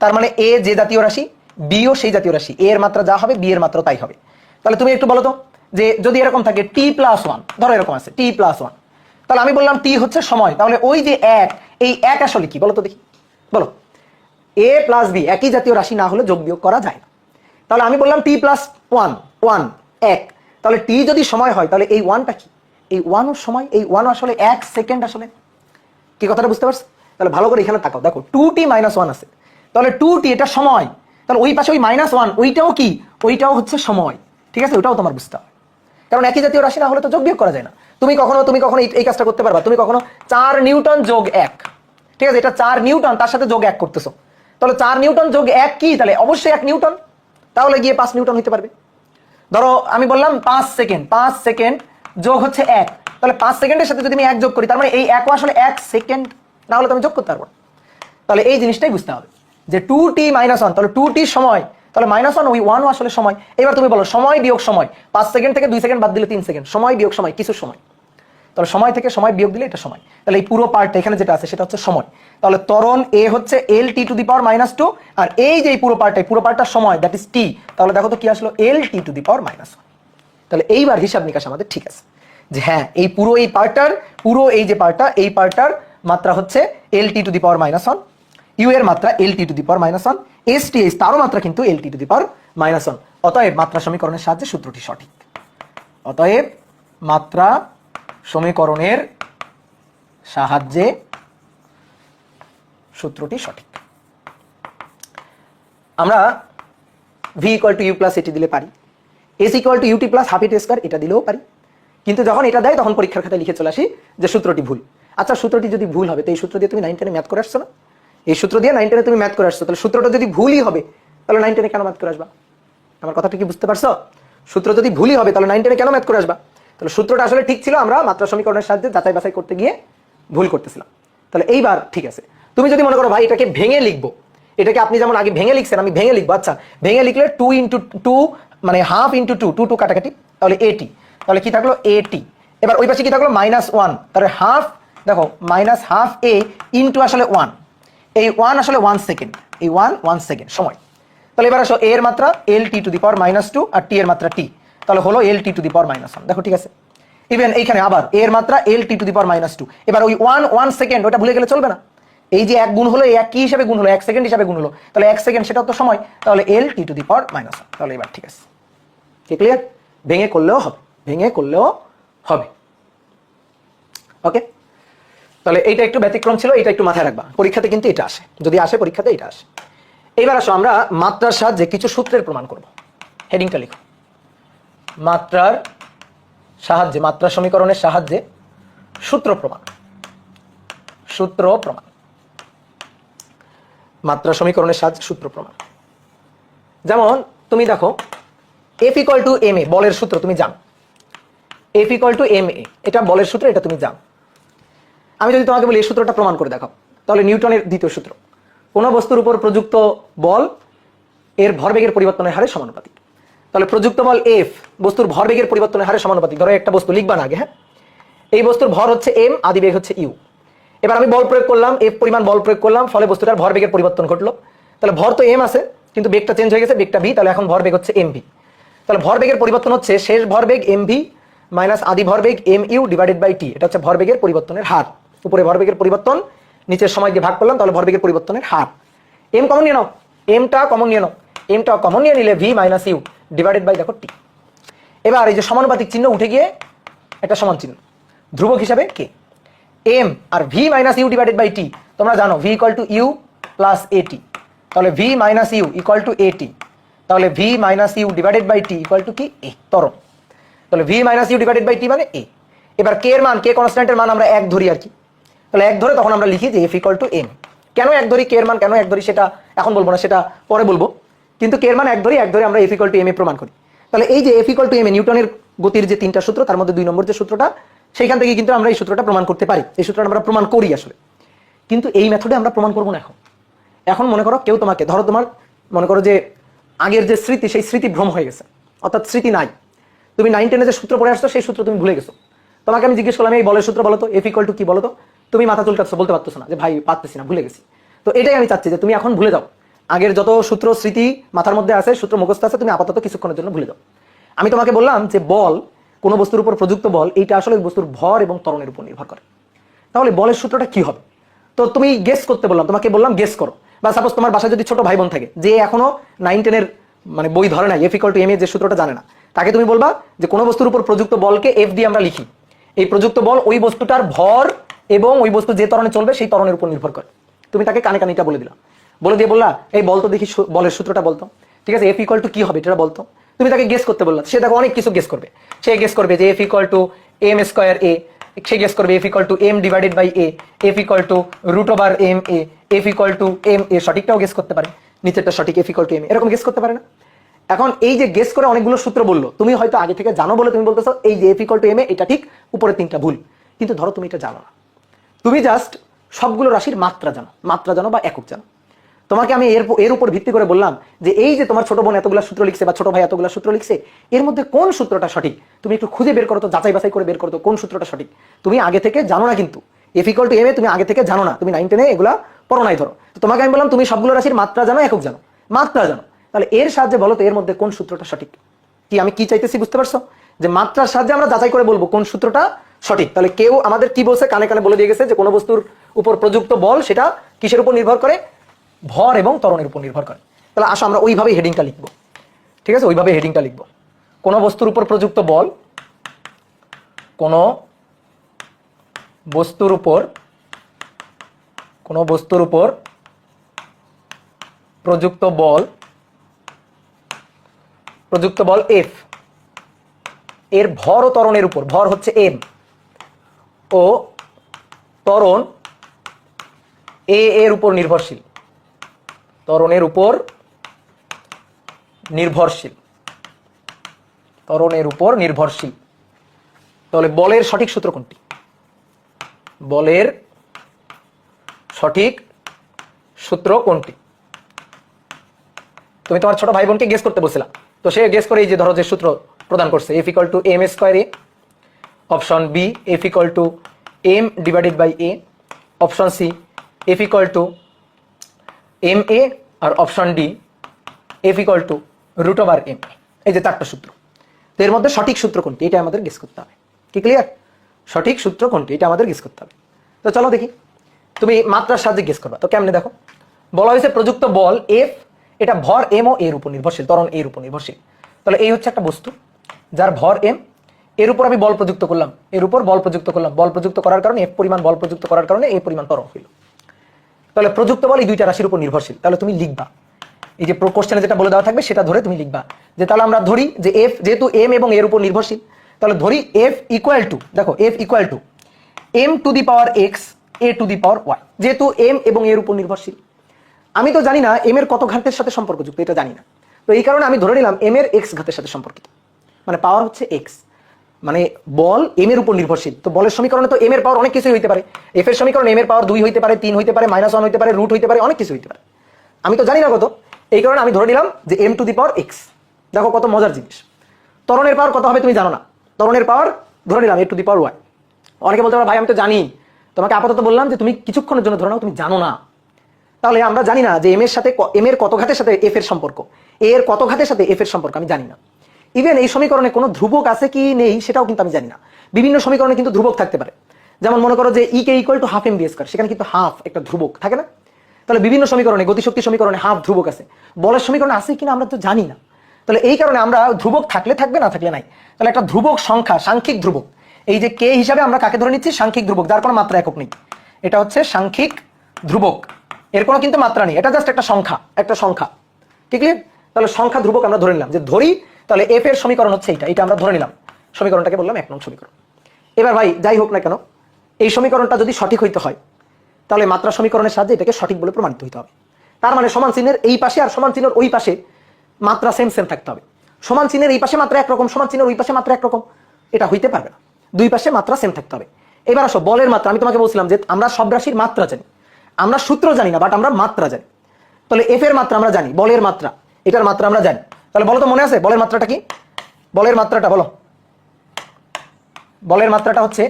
তার মানে a যে জাতীয় রাশি, b ও সেই জাতীয় রাশি, a এর মাত্রা যা হবে b এর মাত্রা তাই হবে। তাহলে তুমি একটু বলো তো, যে যদি এরকম থাকে t প্লাস 1, ধরো এরকম আছে t প্লাস 1, তাহলে আমি বললাম t হচ্ছে সময়, তাহলে ওই যে এক, এই এক আসলে কি বলো তো দেখি, বলো। a প্লাস b একই জাতীয় রাশি না হলে যোগ বিয়োগ করা যায় না। তাহলে আমি বললাম t প্লাস 1, 1 এক, তাহলে t যদি সময় হয় তাহলে এই 1টা কি? এই 1ও সময়, এই 1 আসলে 1 সেকেন্ড। আসলে কি কথাটা বুঝতে পারছো? তাহলে ভালো করে এখানে তাকাও, দেখো 2t মাইনাস 1 আছে, তাহলে 2t এটা সময়, তাহলে ওই পাশে ওই মাইনাস 1 ওইটাও কি? ওইটাও হচ্ছে সময়। ঠিক আছে, ওটাও তোমার বুঝতে হবে, কারণ একই জাতীয় রাশি না হলে তো যোগ বিয়োগ করা যায় না। তুমি কখনো এই কাজটা করতে পারবা, তুমি কখনো 4 নিউটন যোগ 1, ঠিক আছে, এটা 4 নিউটন, তার সাথে যোগ 1 করতেছো, তাহলে 4 নিউটন যোগ 1 কি? তাহলে অবশ্যই 1 নিউটন, তাহলে গিয়ে 5 নিউটন হইতে পারবে। ধরো আমি বললাম 5 সেকেন্ড, 5 সেকেন্ড যোগ হচ্ছে 1, তাহলে 5 সেকেন্ডের সাথে যদি আমি 1 যোগ করি, তার মানে এই 1ও আসলে 1 সেকেন্ড, না হলে তুমি যোগ করতে পারবো না। তাহলে এই জিনিসটাই বুঝতে হবে যে 2t মাইনাস 1, তাহলে 2t সময়, তাহলে মাইনাস 1 ওই 1ও আসলে সময়। এবার তুমি বলো সময় বিয়োগ সময়, 5 সেকেন্ড থেকে 2 সেকেন্ড বাদ দিলে 3 সেকেন্ড, সময় বিয়োগ সময় কিছু সময়, তাহলে সময় থেকে সময় বিয়োগ দিলে এটা সময়। তাহলে এই পুরো পার্টটা এখানে যেটা আছে সেটা হচ্ছে সময়। তাহলে ত্বরণ a হচ্ছে LT to the power minus 2, আর এই যে পুরো পার্টটা সময়, দ্যাট ইজ t। তাহলে দেখো তো কি আসলো? LT to the power minus 1। তাহলে এইবার হিসাব নিকাশ আমাদের ঠিক আছে যে হ্যাঁ, এই পুরো এই পার্টটার, পুরো এই যে পার্টটা, এই পার্টটার মাত্রা হচ্ছে LT to the power minus 1, U এর মাত্রা LT to the power minus 1, STH তারও মাত্রা কিন্তু LT to the power minus 1। অতএব মাত্রা সমীকরণের সাহায্যে সূত্রটি সঠিক। অতএব মাত্রা সমীকরণের সাহায্যে সূত্রটি সঠিক। আমরা v equal to you plus a t দিলে পারি, s equal to UT plus half a t square, এটা দিলেও পারি। কিন্তু যখন এটা দেয় তখন পরীক্ষার খাতায় লিখে চলে আসি যে সূত্রটি ভুল। আচ্ছা, সূত্রটি যদি ভুল হবে তো এই সূত্র দিয়ে তুমি 9 10 ম্যাথ করে আসছো না? এই সূত্র দিয়ে 9 10 তুমি ম্যাথ করে আসছো, তাহলে সূত্রটা যদি ভুলই হবে তাহলে 9 10 কেন ম্যাথ করে আসবা? আমার কথাটা কি বুঝতে পারছো? সূত্র যদি ভুলই হবে তাহলে 9 10 কেন ম্যাথ করে আসবা? তাহলে সূত্রটা আসলে ঠিক ছিল, আমরা মাত্রা সমীকরণের সাহায্যে যাচাই বাছাই করতে গিয়ে ভুল করতেছিলাম। তাহলে এইবার ঠিক আছে। তুমি যদি মনে করো ভাই এটাকে ভেঙে লিখবো, এটাকে আপনি যেমন আগে ভেঙে লিখছেন আমি ভেঙে লিখবো, আচ্ছা ভেঙে লিখলে 2 ইন্টু 2 মানে হাফ ইন্টু 2, 2 2 কাটাকাটি, তাহলে এটি, তাহলে কি থাকলো এটি। এবার ওই পাশে কি থাকলো -1, তাহলে হাফ, দেখো -হাফ এ ইন্টু আসলে 1, এই 1 আসলে 1 সেকেন্ড, এই 1 সেকেন্ড সময়। তাহলে এবার আসো a এর মাত্রা lt টু দি পাওয়ার -2 আর t এর মাত্রা t, তাহলে হলো lt টু দি পাওয়ার -1। দেখো ঠিক আছে। ইভেন এইখানে আবার a এর মাত্রা lt টু দি পাওয়ার -2, এবার ওই 1 সেকেন্ড ওটা ভুলে গেলে চলবে না। এই যে 1 গুণ হলো, এই 1 কি হিসাবে গুণ হলো? 1 সেকেন্ড হিসাবে গুণ হলো, তাহলে 1 সেকেন্ড সেটাও তো সময়, তাহলে lt টু দি পাওয়ার -1। তাহলে এবার ঠিক আছে, কি ক্লিয়ার? ভেঙে করলেও হবে, ভেঙে করলেও হবে। ওকে, তাহলে এইটা একটু ব্যতিক্রম ছিল, এটা একটু মাথায় রাখবা, পরীক্ষাতে কিন্তু এটা আসে, যদি আসে পরীক্ষাতে এটা আসে। এবার আসো আমরা মাত্রার সাহায্যে কিছু সূত্রের প্রমাণ করব। হেডিংটা লিখো, মাত্রার সাহায্যে, মাত্রা সমীকরণের সাহায্যে সূত্র প্রমাণ, সূত্র প্রমাণ, মাত্রা সমীকরণের সাহায্যে সূত্র প্রমাণ। যেমন তুমি দেখো F ইকুয়াল টু এম এ, বলের সূত্র তুমি জানো, F ইকুয়াল টু এম এ, এটা বলের সূত্র, এটা তুমি জানো। আমি যদি তোমাকে বলি এই সূত্রটা প্রমাণ করে দেখাও, তাহলে নিউটনের দ্বিতীয় সূত্র, কোনো বস্তুর উপর প্রযুক্ত বল এর ভরবেগের পরিবর্তনের হারে সমানুপাতিক। তাহলে প্রযুক্ত বল F বস্তুর ভরবেগের পরিবর্তনের হারে সমানুপাতিক। ধরো একটা বস্তু লিখবা না আগে, হ্যাঁ, এই বস্তুর ভর হচ্ছে m, আদি বেগ হচ্ছে u। এবার আমি বল প্রয়োগ করলাম, F পরিমাণ বল প্রয়োগ করলাম, ফলে বস্তুটার ভরবেগের পরিবর্তন ঘটলো। তাহলে ভর তো m আছে, কিন্তু বেগটা চেঞ্জ হয়ে গেছে, বেগটা v, তাহলে এখন ভরবেগ হচ্ছে mv। তাহলে ভরবেগের পরিবর্তন হচ্ছে শেষ ভরবেগ mv মাইনাস আদি ভরবেগ mu ডিভাইডেড বাই t, এটা হচ্ছে ভরবেগের পরিবর্তনের হার। উপরে ভরবেগের পরিবর্তন, নিচের সময় দিয়ে ভাগ করলাম, তাহলে ভরবেগের পরিবর্তনের হার। m কমন নিয়ে নাও, mটা কমন নিয়ে নাও, mটা কমন নিয়ে নিলে v minus u divided by দেখো t। এবার এই যে সমানুপাতিক চিহ্ন উঠে গিয়ে একটা সমান চিহ্ন, ধ্রুবক হিসাবে কে, m আর v minus u divided by t, তোমরা জানো v equal to you plus at, তাহলে v minus u equal to at, তাহলে v minus u divided by t equal to কি, a, ত্বরণ। তাহলে v minus u divided by t মানে a। এবার k এর মান, k কনস্ট্যান্টের মান আমরা 1 ধরি আর কি, তাহলে 1 ধরে তখন আমরা লিখি যে f ইকুয়াল টু m। কেন 1 ধরি, k এর মান কেন 1 ধরি সেটা এখন বলবো না, সেটা পরে বলবো, কিন্তু k এর মান 1 ধরি, 1 ধরে আমরা f ইকুয়াল টু m এ প্রমাণ করি। তাহলে এই যে f ইকুয়াল টু m, নিউটনের গতির যে 3টা সূত্র তার মধ্যে 2 নম্বর যে সূত্রটা, সেইখান থেকে কিন্তু আমরা এই সূত্রটা প্রমাণ করতে পারি, এই সূত্রটা আমরা প্রমাণ করি আসলে। কিন্তু এই মেথডে আমরা প্রমাণ করবো না এখন। এখন মনে করো কেউ তোমাকে, ধরো তোমার মনে করো যে আগের যে স্মৃতি, সেই স্মৃতি ভ্রম হয়ে গেছে, অর্থাৎ স্মৃতি নাই, তুমি 9 10 যে সূত্র পড়ে আসছো সেই সূত্র তুমি ভুলে গেছো। তোমাকে আমি জিজ্ঞেস করলাম এই বলের সূত্র বলো তো, f ইকুয়াল টু কি বলো তো, তুমি মাথা চুলকাচ্ছ, বলতে পারতেছো না যে ভাই পারতেছি না, ভুলে গেছি। তো এটাই আমি চাচ্ছি যে তুমি এখন ভুলে যাও, আগের যত সূত্র স্মৃতি মাথার মধ্যে আছে, সূত্র মুখস্থ আছে, তুমি আপাতত কিছুক্ষণের জন্য ভুলে যাও। আমি তোমাকে বললাম যে বল, কোনো বস্তুর উপর প্রযুক্ত বল, এইটা আসলে বস্তুর ভর এবং ত্বরণের উপর নির্ভর করে। তাহলে বলের সূত্রটা কি হবে? তো তুমি গেস করতে বললাম, তোমাকে বললাম গেস করো। বা সাপোজ তোমার বাসায় যদি ছোট ভাই বোন থাকে যে এখনো 9 10 এর মানে বই ধরে নাই, f ইকুয়াল টু m এর যে সূত্রটা জানে না, তাকে তুমি বলবা যে কোনো বস্তুর উপর প্রযুক্ত বলকে f দিয়ে আমরা লিখি, এই প্রযুক্ত বল ওই বস্তুটার ভর এবং ওই বস্তু যে ত্বরণে চলবে সেই ত্বরণের উপর নির্ভর করে। তুমি তাকে কানে কানিটা বলে দিলা, বলে দিয়ে বললা এই বলতো দেখি বলের সূত্রটা বলতো, ঠিক আছে, f ইকুয়াল টু কি হবে এটা বলতো। তুমি তাকে গেস করতে বললা, সে দেখো অনেক কিছু গেস করবে, সে গেস করবে যে f equal to m square a, সে গেস করবে f equal to m divided by a, f equal to root over m a, f equal to m a, সঠিকটাও গেস করতে পারে, নিচেরটা সঠিক f ইকুয়াল টু m, এরকম গেস করতে পারে না। এখন এই যে গেস করে অনেকগুলো সূত্র বললো, তুমি হয়তো আগে থেকে জানো বলে তুমি বলতেছো এই যে f ইকুয়াল টু m, এটা ঠিক, উপরে 3টা ভুল। কিন্তু ধরো তুমি এটা জানো না, তুমি জাস্ট সবগুলো রাশির মাত্রা জানো বা একক জানো। তোমাকে আমি এর উপর ভিত্তি করে বললাম যে এই যে তোমার ছোট বোন এতগুলো সূত্র লিখছে বা ছোট ভাই এতগুলো সূত্র লিখছে, এর মধ্যে কোন সূত্রটা সঠিক তুমি একটু খুঁজে বের করো তো, যাচাই বাছাই করে বের করো তো কোন সূত্রটা সঠিক। তুমি আগে থেকে জানো না, কিন্তু f ইকুয়াল টু m তুমি আগে থেকে জানো না, তুমি 9 10 এগুলা পড়ো নাই ধরো। তো তোমাকে আমি বললাম তুমি সবগুলো রাশির মাত্রা জানো, একক জানো, মাত্রা জানো, তাহলে এর সাহায্যে বলো তো এর মধ্যে কোন সূত্রটা সঠিক। কি আমি কি চাইতেছি বুঝতে পারছো? যে মাত্রার সাহায্যে আমরা যাচাই করে বলবো কোন সূত্রটা সঠিক। তাহলে কেউ আমাদের কি বলছে, কানে কানে বলে দিয়ে গেছে যে কোনো বস্তুর উপর প্রযুক্ত বল সেটা কিসের উপর নির্ভর করে, ভর এবং ত্বরণের উপর নির্ভর করে। তাহলে আসো আমরা ওইভাবেই হেডিংটা লিখবো, ঠিক আছে, ওইভাবে হেডিংটা লিখবো। কোনো বস্তুর উপর প্রযুক্ত বল, কোনো বস্তুর উপর প্রযুক্ত বল f এর ভর ও ত্বরণের উপর, ভর হচ্ছে এম ও ত্বরণ এ এর উপর নির্ভরশীল, ত্বরণের উপর নির্ভরশীল, ত্বরণের উপর নির্ভরশীল। তাহলে বলের সঠিক সূত্র কোনটি? বলের সঠিক সূত্র কোনটি? তুমি তোমার ছোট ভাই বোনকে গেস করতে বলছিলাম, তো সে গেস করে এই যে ধরো যে সূত্র প্রদান করছে, F equal to M square A, option B F equal to M divided by A, option C F equal to M A, আর option D F equal to root over M. এই যে চারটা সূত্র, তো এর মধ্যে সঠিক সূত্র কোনটি এটা আমাদের গেস করতে হবে। কি ক্লিয়ার? সঠিক সূত্র কোনটি এটা আমাদের গেস করতে হবে। তো চলো দেখি, তুমি মাত্রার সাহায্যে গেস করবা। তো কেমনে দেখো, বলা হয়েছে প্রযুক্ত বল এফ, এটা ভর এম ও এর উপর নির্ভরশীল, ত্বরণ এর উপর নির্ভরশীল। তাহলে এই হচ্ছে একটা বস্তু যার ভর এম, এর উপর আমি বল প্রযুক্ত করলাম, এর উপর বল প্রযুক্ত করলাম, বল প্রযুক্ত করার কারণে এফ পরিমাণ বল প্রযুক্ত করার কারণে এই পরিমাণ ত্বরণ হইল। তাহলে প্রযুক্ত বল এই দুইটা রাশির উপর নির্ভরশীল। তাহলে তুমি লিখবা, এই যে কোশ্চেনে যেটা বলে দেওয়া থাকবে সেটা ধরে তুমি লিখবা যে তাহলে আমরা ধরি যে এফ যেহেতু এম এবং এর উপর নির্ভরশীল, তাহলে ধরি এফ ইকুয়াল টু, দেখো F equal to M to the power X A to the power Y. যেহেতু এম এবং এর উপর নির্ভরশীল, আমি তো জানি না এম এর কত ঘাতের সাথে সম্পর্কযুক্ত, এটা জানি না। তো এই কারণে আমি ধরে নিলাম এম এর এক্স ঘাতের সাথে সম্পর্কিত, মানে পাওয়ার হচ্ছে এক্স, মানে বল এম এর উপর নির্ভরশীল। তো বলের সমীকরণে তো এম এর পাওয়ার অনেক কিছুই হইতে পারে, এফ এর সমীকরণে এম এর পাওয়ার 2 হইতে পারে, 3 হইতে পারে, -1 হইতে পারে, রুট হইতে পারে, অনেক কিছু হইতে পারে। আমি তো জানি না কত, এই কারণে আমি ধরে নিলাম যে M to the power X. দেখো কত মজার জিনিস, ত্বরণের পাওয়ার কত হবে তুমি জানো না, ত্বরণের পাওয়ার ধরে নিলাম এ টু দি পাওয়ার ওয়াই। অনেকে বলতে পারে ভাই আমি তো জানি, তোমাকে আপাতত বললাম যে তুমি কিছুক্ষণের জন্য ধরে নাও তুমি জানো না। তাহলে আমরা জানি না যে এম এর সাথে এম এর কত ঘাতের সাথে এফ এর সম্পর্ক, এর কত ঘাতের সাথে এফ এর সম্পর্ক আমি জানি না। ইভেন এই সমীকরণে কোনো ধ্রুবক আছে কি নেই সেটাও কিন্তু আমি জানি না। বিভিন্ন সমীকরণে কিন্তু ধ্রুবক থাকতে পারে, যেমন মনে করো যে E K equal to half M V square, সেখানে কিন্তু হাফ একটা ধ্রুবক থাকে না। তাহলে বিভিন্ন সমীকরণে, গতিশক্তি সমীকরণে হাফ ধ্রুবক আছে, বলের সমীকরণে আছে কিনা আমরা তো জানি না। তাহলে এই কারণে আমরা ধ্রুবক থাকলে থাকবে, না থাকলে নাই। তাহলে একটা ধ্রুবক সংখ্যা, সাংখ্যিক ধ্রুবক, এই যে কে হিসাবে আমরা কাকে ধরে নিচ্ছি, সাংখ্যিক ধ্রুবক, যার কোনো মাত্রা একক নেই, এটা হচ্ছে সাংখ্যিক ধ্রুবক, এর কোনো কিন্তু মাত্রা নেই, এটা জাস্ট একটা সংখ্যা, একটা সংখ্যা। ঠিক আছে? তাহলে সংখ্যা ধ্রুবক আমরা ধরে নিলাম যে ধরি, তাহলে এফ এর সমীকরণ হচ্ছে এটা আমরা ধরে নিলাম, সমীকরণটাকে বললাম 1 নং সমীকরণ। এবার ভাই যাই হোক না কেন, এই সমীকরণটা যদি সঠিক হইতে হয় তাহলে মাত্রা সমীকরণের সাহায্যে এটাকে সঠিক বলে প্রমাণিত হইতে হবে। তার মানে সমান চিহ্নের এই পাশে আর সমান চিহ্নের ওই পাশে মাত্রা সেম সেম থাকতে হবে। সমান চিহ্নের এই পাশে মাত্রা একরকম, সমান চিহ্নের ওই পাশে মাত্রা একরকম, এটা হইতে পারবে না। দুই পাশে মাত্রা সেম থাকতে হবে। এবার আসো বলের মাত্রা, আমি তোমাকে বলছিলাম যে আমরা সব রাশির মাত্রা জানি, আমরা সূত্র জানি না, বাট আমরা মাত্রা জানি। তাহলে এফ এর মাত্রা আমরা জানি, বলের মাত্রা, এটার মাত্রা আমরা জানি। তাহলে বলো তো মনে আছে বলের মাত্রাটা কি? বলের মাত্রাটা বলো, বলের মাত্রাটা হচ্ছে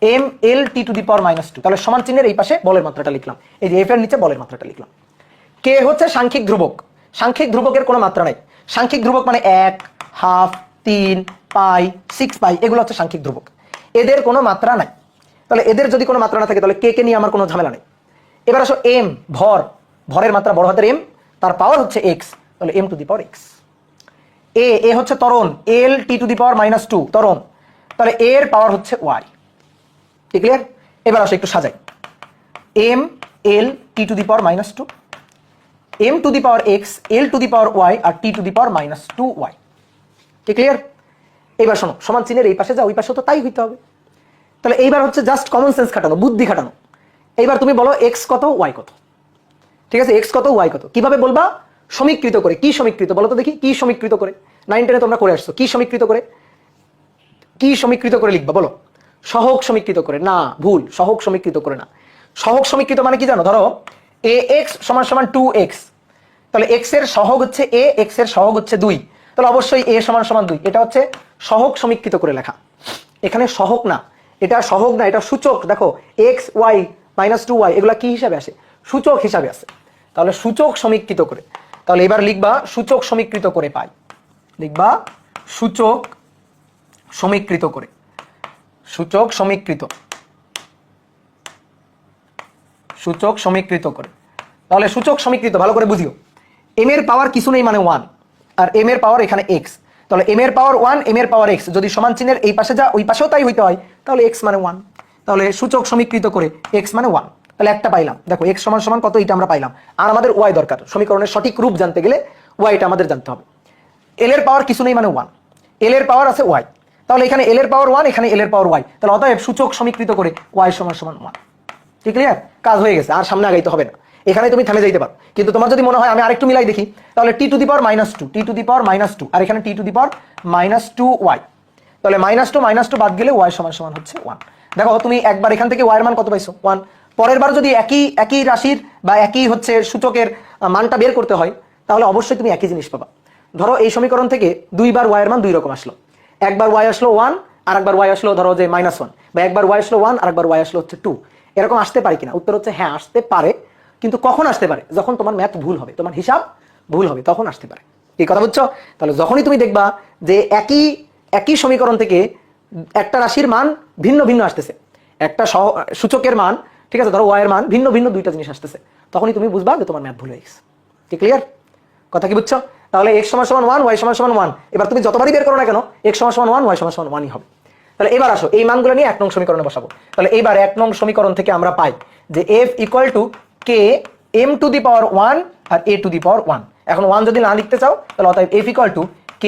M L T to the power -2। তাহলে সমান চিহ্নের এই পাশে বলের মাত্রাটা লিখলাম, এই যে এফ এর নিচে বলের মাত্রাটা লিখলাম। কে হচ্ছে সাংখ্যিক ধ্রুবক, সাংখ্যিক ধ্রুবকের কোনো মাত্রা নাই। সাংখ্যিক ধ্রুবক মানে 1, হাফ, 3, পাই, 6 পাই, এগুলো হচ্ছে সাংখ্যিক ধ্রুবক, এদের কোনো মাত্রা নাই। তাহলে এদের যদি কোনো মাত্রা না থাকে তাহলে কে কে নিয়ে আমার কোনো ঝামেলা নেই। এবার আসো এম, ভর, ভরের মাত্রা বড় হাতের এম, তার পাওয়ার হচ্ছে এক্স, তাহলে M to the power X. A হচ্ছে ত্বরণ, এল টি টু দি পাওয়ার -2 ত্বরণ, তাহলে এর পাওয়ার হচ্ছে ওয়াই। কি ক্লিয়ার? এবার আসো একটু সাজাই, M L T to the power -2, M to the power X, L to the power Y, আর T to the power -2 Y. কি ক্লিয়ার? এবার শোনো, সমান চিহ্নের এই পাশে যা ওই পাশে তো তাই হইতে হবে। তাহলে এইবার হচ্ছে জাস্ট কমন সেন্স খাটানো, বুদ্ধি খাটানো। এইবার তুমি বলো এক্স কত, ওয়াই কত। ঠিক আছে, এক্স কত, ওয়াই কত, কিভাবে বলবা? সমীকৃত করে। কি সমীকৃত বলো তো দেখি, কি সমীকৃত করে? 9, 10 তোমরা করে আসছো, কি সমীকৃত করে? কি সমীকৃত করে লিখবা বলো? সহগ সমীকৃত করে না, ভুল, সহগ সমীকৃত করে না। সহগ সমীকৃত মানে কি জানো? ধরো এ এক্স সমান সমান 2x, তাহলে এক্স এর সহগ হচ্ছে এ, এক্স এর সহগ হচ্ছে 2, তাহলে অবশ্যই এ সমান সমান 2। এটা হচ্ছে সহগ সমীকৃত করে লেখা। এখানে সহগ না, এটা সহগ না, এটা সূচক। দেখো এক্স ওয়াই -2y এগুলা কি হিসাবে আসে? সূচক হিসাবে আসে। তাহলে সূচক সমীকৃত করে, তাহলে এবার লিখবা সূচক সমীকৃত করে পাই, লিখবা সূচক সমীকৃত করে, সূচক সমীকৃত, সূচক সমীকৃত করে। তাহলে সূচক সমীকৃত ভালো করে বুঝিও, এম এর পাওয়ার কিছু নেই মানে 1, আর এম এর পাওয়ার এখানে এক্স, তাহলে এম এর পাওয়ার 1, এম এর পাওয়ার এক্স, যদি সমান চিহ্নের এই পাশে যা ওই পাশেও তাই হইতে হয়, তাহলে এক্স মানে 1। তাহলে সূচক সমীকৃত করে এক্স মানে 1, তাহলে একটা পাইলাম। দেখো এক্স সমান সমান কত, এটা আমরা পাইলাম। আর আমাদের ওয়াই দরকার, সমীকরণের সঠিক রূপ জানতে গেলে ওয়াইটা আমাদের জানতে হবে। এল এর পাওয়ার কিছু নেই মানে 1, এল এর পাওয়ার আছে ওয়াই, তাহলে এখানে এল এর পাওয়ার 1, এখানে এল এর পাওয়ার y, তাহলে অতএব সূচক সমীকৃত করে y সমান সমান 1। ঠিক ক্লিয়ার? কাজ হয়ে গেছে, আর সামনে আগাইতে হবে না, এখানে তুমি থেমে যাইতে পারো। কিন্তু তোমার যদি মনে হয় আমি আরেকটু মিলাই দেখি, তাহলে টি to the power -2, T to the power -2, আর এখানে টি টু দি পাওয়ার -2y, তাহলে -2 বাদ গেলে y সমান সমান হচ্ছে 1। দেখো তুমি একবার এখান থেকে y এর মান কত পাইছো? 1। পরের বার যদি একই রাশির বা একই হচ্ছে সূচকের মানটা বের করতে হয়, তাহলে অবশ্যই তুমি একই জিনিস পাবা। ধরো এই সমীকরণ থেকে দুইবার y এর মান দুই রকম আসলো, একবার y আসলো 1, আর একবার y আসলো ধরো যে -1, বা একবার y আসলো 1 আর একবার y আসলো হচ্ছে 2। এরকম আসতে পারে কিনা? উত্তর হচ্ছে হ্যাঁ আসতে পারে, কিন্তু কখন আসতে পারে? যখন তোমার ম্যাথ ভুল হবে, তোমার হিসাব ভুল হবে, তখন আসতে পারে। এই কথা বুঝছো? তাহলে যখনই তুমি দেখবা যে একই সমীকরণ থেকে একটা রাশির মান ভিন্ন ভিন্ন আসতেছে, একটা সূচকের মান, ঠিক আছে, ধরো y এর মান ভিন্ন ভিন্ন দুইটা জিনিস আসতেছে, তখনই তুমি বুঝবা যে তোমার ম্যাথ ভুল হয়ে গেছে। কি ক্লিয়ার? কথা কি বুঝছো? তাহলে x সমান সমান 1, y সমান সমান 1, এবার তুমি যতবারই বের করো না কেন x সমান সমান 1, y সমান সমান 1ই হবে। তাহলে এবার আসো এই মানগুলো নিয়ে 1 নং সমীকরণে বসাবো। তাহলে এইবার 1 নং সমীকরণ থেকে আমরা পাই যে f equal to k m to the power 1 আর a টু দি পাওয়ার 1। এখন 1 যদি না লিখতে চাও তাহলে অতএব f equal to k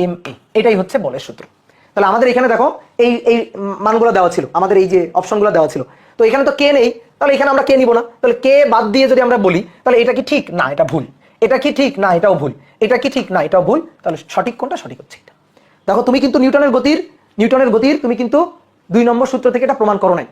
m a, এটাই হচ্ছে বলের সূত্র। তাহলে আমাদের এখানে দেখো এই মানগুলো দেওয়া ছিল, আমাদের এই যে অপশনগুলো দেওয়া ছিল, তো এখানে তো k নেই, তাহলে এখানে আমরা k নিব না। তাহলে k বাদ দিয়ে যদি আমরা বলি তাহলে এটা কি ঠিক? না এটা ভুল। এটা কি ঠিক? না এটাও ভুল। এটা কি ঠিক? না এটাও ভুল। তাহলে সঠিক কোনটা? সঠিক হচ্ছে এটা। দেখো তুমি কিন্তু নিউটনের গতির তুমি কিন্তু 2 নম্বর সূত্র থেকে এটা প্রমাণ করো নাই।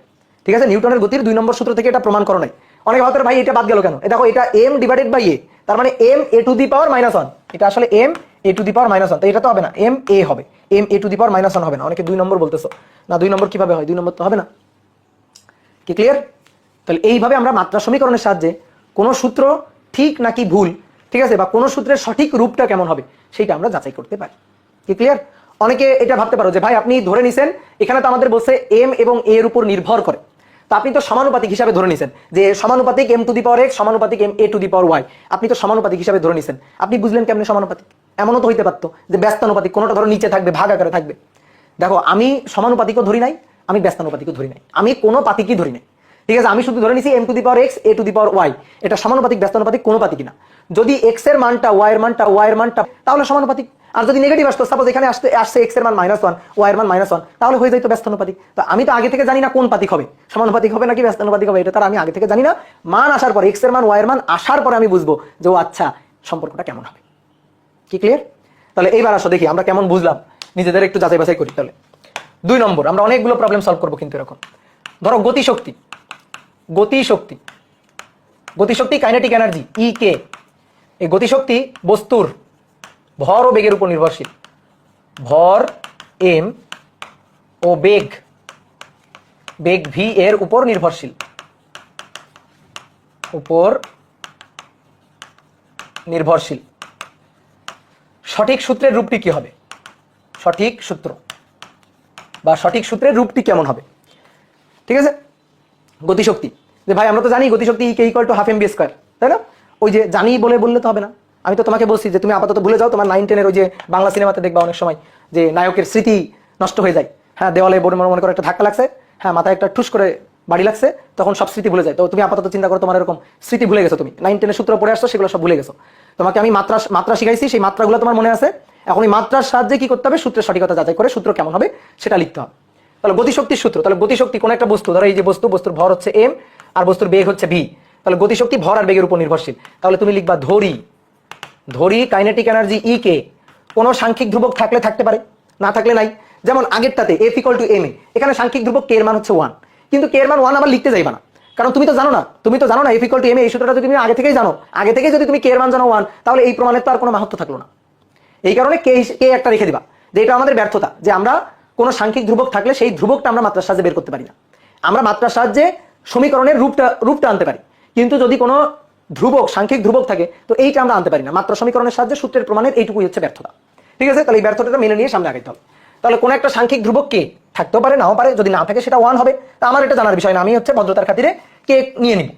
ঠিক আছে, নিউটনের গতির 2 নম্বর সূত্র থেকে এটা প্রমাণ করো নাই। অনেকে ভাবতে ভাই এটা বাদ গেল কেন? দেখো এটা m ডিভাইডেড বাই a, তার মানে m a to the power -1, এটা আসলে m a to the power -1, তো এটা তো হবে না, m a হবে, m a to the power -1 হবে না। অনেকে 2 নম্বর বলতেছো না, 2 নম্বর কিভাবে হয়? 2 নম্বর তো হবে না। কি ক্লিয়ার? তাহলে এইভাবে আমরা মাত্রা সমীকরণের সাহায্যে কোন সূত্র ঠিক নাকি ভুল, ঠিক আছে, বা কোন সূত্রের সঠিক রূপটা কেমন হবে সেটা আমরা যাচাই করতে পারি। কি ক্লিয়ার? অনেকে এটা ভাবতে পারো যে ভাই আপনি ধরে নিছেন এখানে তো আমাদের বলছে m এবং a এর উপর নির্ভর করে, তো আপনি তো সমানুপাতিক হিসাবে ধরে নিছেন যে সমানুপাতিক m to the power x সমানুপাতিক m a to the power y, আপনি তো সমানুপাতিক হিসাবে ধরে নিছেন। আপনি বুঝলেন কেমনে সমানুপাতিক? এমনও তো হইতে পারতো যে ব্যস্তানুপাতিক, কোনোটা ধরো নিচে থাকবে, ভাগ আকারে থাকবে। দেখো আমি সমানুপাতিকও ধরি নাই, আমি ব্যস্তানুপাতিকও ধরি নাই, আমি কোনো পাতিকই ধরি নাই। ঠিক আছে, আমি শুধু ধরে নিছি m to the power x a to the power y, এটা সমানুপাতিক ব্যস্তানুপাতিক কোনো পাতিক না। যদি x এর মানটা y এর মানটা তাহলে সমানুপাতিক, আর যদি নেগেটিভ আসতো, সাপোজ এখানে আসছে x এর মান -1 y এর মান -1, তাহলে হয়ে যাইতো ব্যস্তানুপাতিক। তো আমি তো আগে থেকে জানি না কোন পাতিক হবে, সমানুপাতিক হবে নাকি ব্যস্তানুপাতিক হবে, এটা তার আমি আগে থেকে জানি না। মান আসার পর x এর মান y এর মান আসার পরে আমি বুঝবো যে ও আচ্ছা সম্পর্কটা কেমন হবে। কি ক্লিয়ার? তাহলে এইবার আসো দেখি আমরা কেমন বুঝলাম, নিজেদের একটু যাচাই বাছাই করি। তাহলে 2 নম্বর আমরা অনেকগুলো প্রবলেম সলভ করবো, কিন্তু এরকম ধরো গতিশক্তি কাইনেটিক এনার্জি ই কে, এই গতিশক্তি বস্তুর ভর ও বেগের উপর নির্ভরশীল, ভর m ও বেগ v এর উপর নির্ভরশীল, সঠিক সূত্রের রূপটি কি হবে? সঠিক সূত্র বা সঠিক সূত্রের রূপটি কেমন হবে? ঠিক আছে, গতিশক্তি যে ভাই আমরা তো জানি গতিশক্তি E = ½ mv², তাই না? ওই যে জানি বললে তো হবে না, আমি তো তোমাকে বলছি যে তুমি আপাতত ভুলে যাও, তোমার 9-10 এর ওই যে বাংলা সিনেমাতে দেখবা অনেক সময় যে নায়কের স্মৃতি নষ্ট হয়ে যায়। হ্যাঁ, দেওয়ালে মনে করো একটা ধাক্কা লাগছে, হ্যাঁ মাথায় একটা ঠুস করে বাড়ি লাগছে, তখন সব স্মৃতি ভুলে যায়। তো তুমি আপাতত চিন্তা করো তোমার এরকম স্মৃতি ভুলে গেছো, তুমি 9-10 এর সূত্র পড়ে আসছো, সেগুলো সব ভুলে গেছো। তোমাকে আমি মাত্রা শিখাইছি, সেই মাত্রাগুলো তোমার মনে আছে। এখন এই মাত্রার সাহায্যে কি করতে হবে? সূত্রের সঠিকতা যাচাই করে সূত্র কেমন হবে সেটা লিখতে হবে। তাহলে গতিশক্তির সূত্র, তাহলে গতিশক্তি কোন একটা বস্তু, ধরো এই যে বস্তুর ভর হচ্ছে m আর বস্তুর বেগ হচ্ছে v, তাহলে গতিশক্তি ভর আর বেগের উপর নির্ভরশীল। তাহলে তুমি লিখবা ধরি কাইনেটিক এনার্জি E কে কোনো সাংখ্যিক ধ্রুবক থাকলে থাকতে পারে, না থাকলে নাই। যেমন আগেরটাতে f = ma, এখানে সাংখ্যিক ধ্রুবক k এর মান হচ্ছে 1, কিন্তু k এর মান 1 আবার লিখতে যাইবা না, কারণ তুমি তো জানো না f = ma, এই সূত্রটা যদি তুমি আগে থেকেই জানো, আগে থেকে যদি তুমি k এর মান জানো 1, তাহলে এই প্রমাণের তো আর কোনো মাহাত্ম্য থাকলো না। এই কারণে k একটা রেখে দিবা, যে এটা আমাদের ব্যর্থতা, যে আমরা কোনো সাংখ্যিক ধ্রুবক থাকলে সেই ধ্রুবকটা আমরা মাত্রার সাহায্যে বের করতে পারি না। আমরা মাত্রার সাহায্যে সমীকরণের রূপটা আনতে পারি, কিন্তু যদি কোনো সাংখ্যিক ধ্রুবক থাকে তো এইটা আমরা আনতে পারি না। মাত্রা সমীকরণের সাহায্যে সূত্রের প্রমাণের এইটুকুই হচ্ছে ব্যর্থতা। ঠিক আছে, তাহলে এই ব্যর্থতাটা মেনে নিয়ে সামনে আগাইতে হবে। তাহলে কোনো একটা সাংখ্যিক ধ্রুবক কে থাকতেও পারে, নাও পারে, যদি না থাকে সেটা 1 হবে। তা আমার এটা জানার বিষয় না, আমি হচ্ছে ভদ্রতার খাতিরে কে নিয়ে নিব।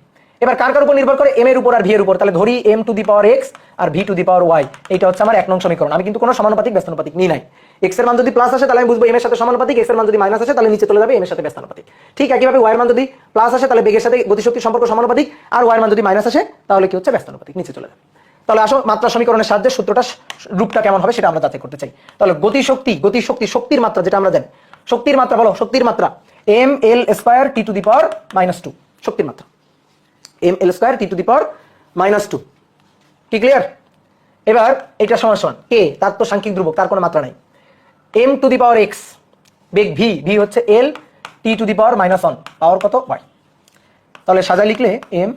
এবার কার উপর নির্ভর করে? m এর উপর আর v এর উপর। তাহলে ধরি m to the power x আর v to the power y, এইটা হচ্ছে আমার 1 নং সমীকরণ। আমি কিন্তু কোনো সমানুপাতিক ব্যস্তানুপাতিক নিই নাই। x এর মান যদি প্লাস আসে তাহলে আমি বুঝবো m এর সাথে সমানুপাতিক, x এর মান যদি মাইনাস আসে তাহলে নিচে চলে যাবে m এর সাথে ব্যস্তানুপাতিক। ঠিক একইভাবে y এর মান যদি প্লাস আসে তাহলে বেগের সাথে গতিশক্তির সম্পর্ক সমানুপাতিক, আর y এর মান যদি মাইনাস আসে তাহলে কি হচ্ছে? ব্যস্তানুপাতিক, নিচে চলে যাবে। তাহলে আসো মাত্রা সমীকরণের সাহায্যে সূত্রটা রূপটা কেমন হবে সেটা আমরা যাচাই করতে চাই। তাহলে গতিশক্তি শক্তির মাত্রা যেটা আমরা জানি, শক্তির মাত্রা বলো, শক্তির মাত্রা M L square T to the power -2, শক্তির মাত্রা M L square T to the power -2। কি ক্লিয়ার? এবার এটা সমান সমান কে, তার তো সাংখ্যিক ধ্রুবক, তার কোনো মাত্রা নাই। M to the power X বেগ ভি, ভি হচ্ছে L T to the power -1, পাওয়ার কত ওয়াই। তাহলে সাজায় লিখলে M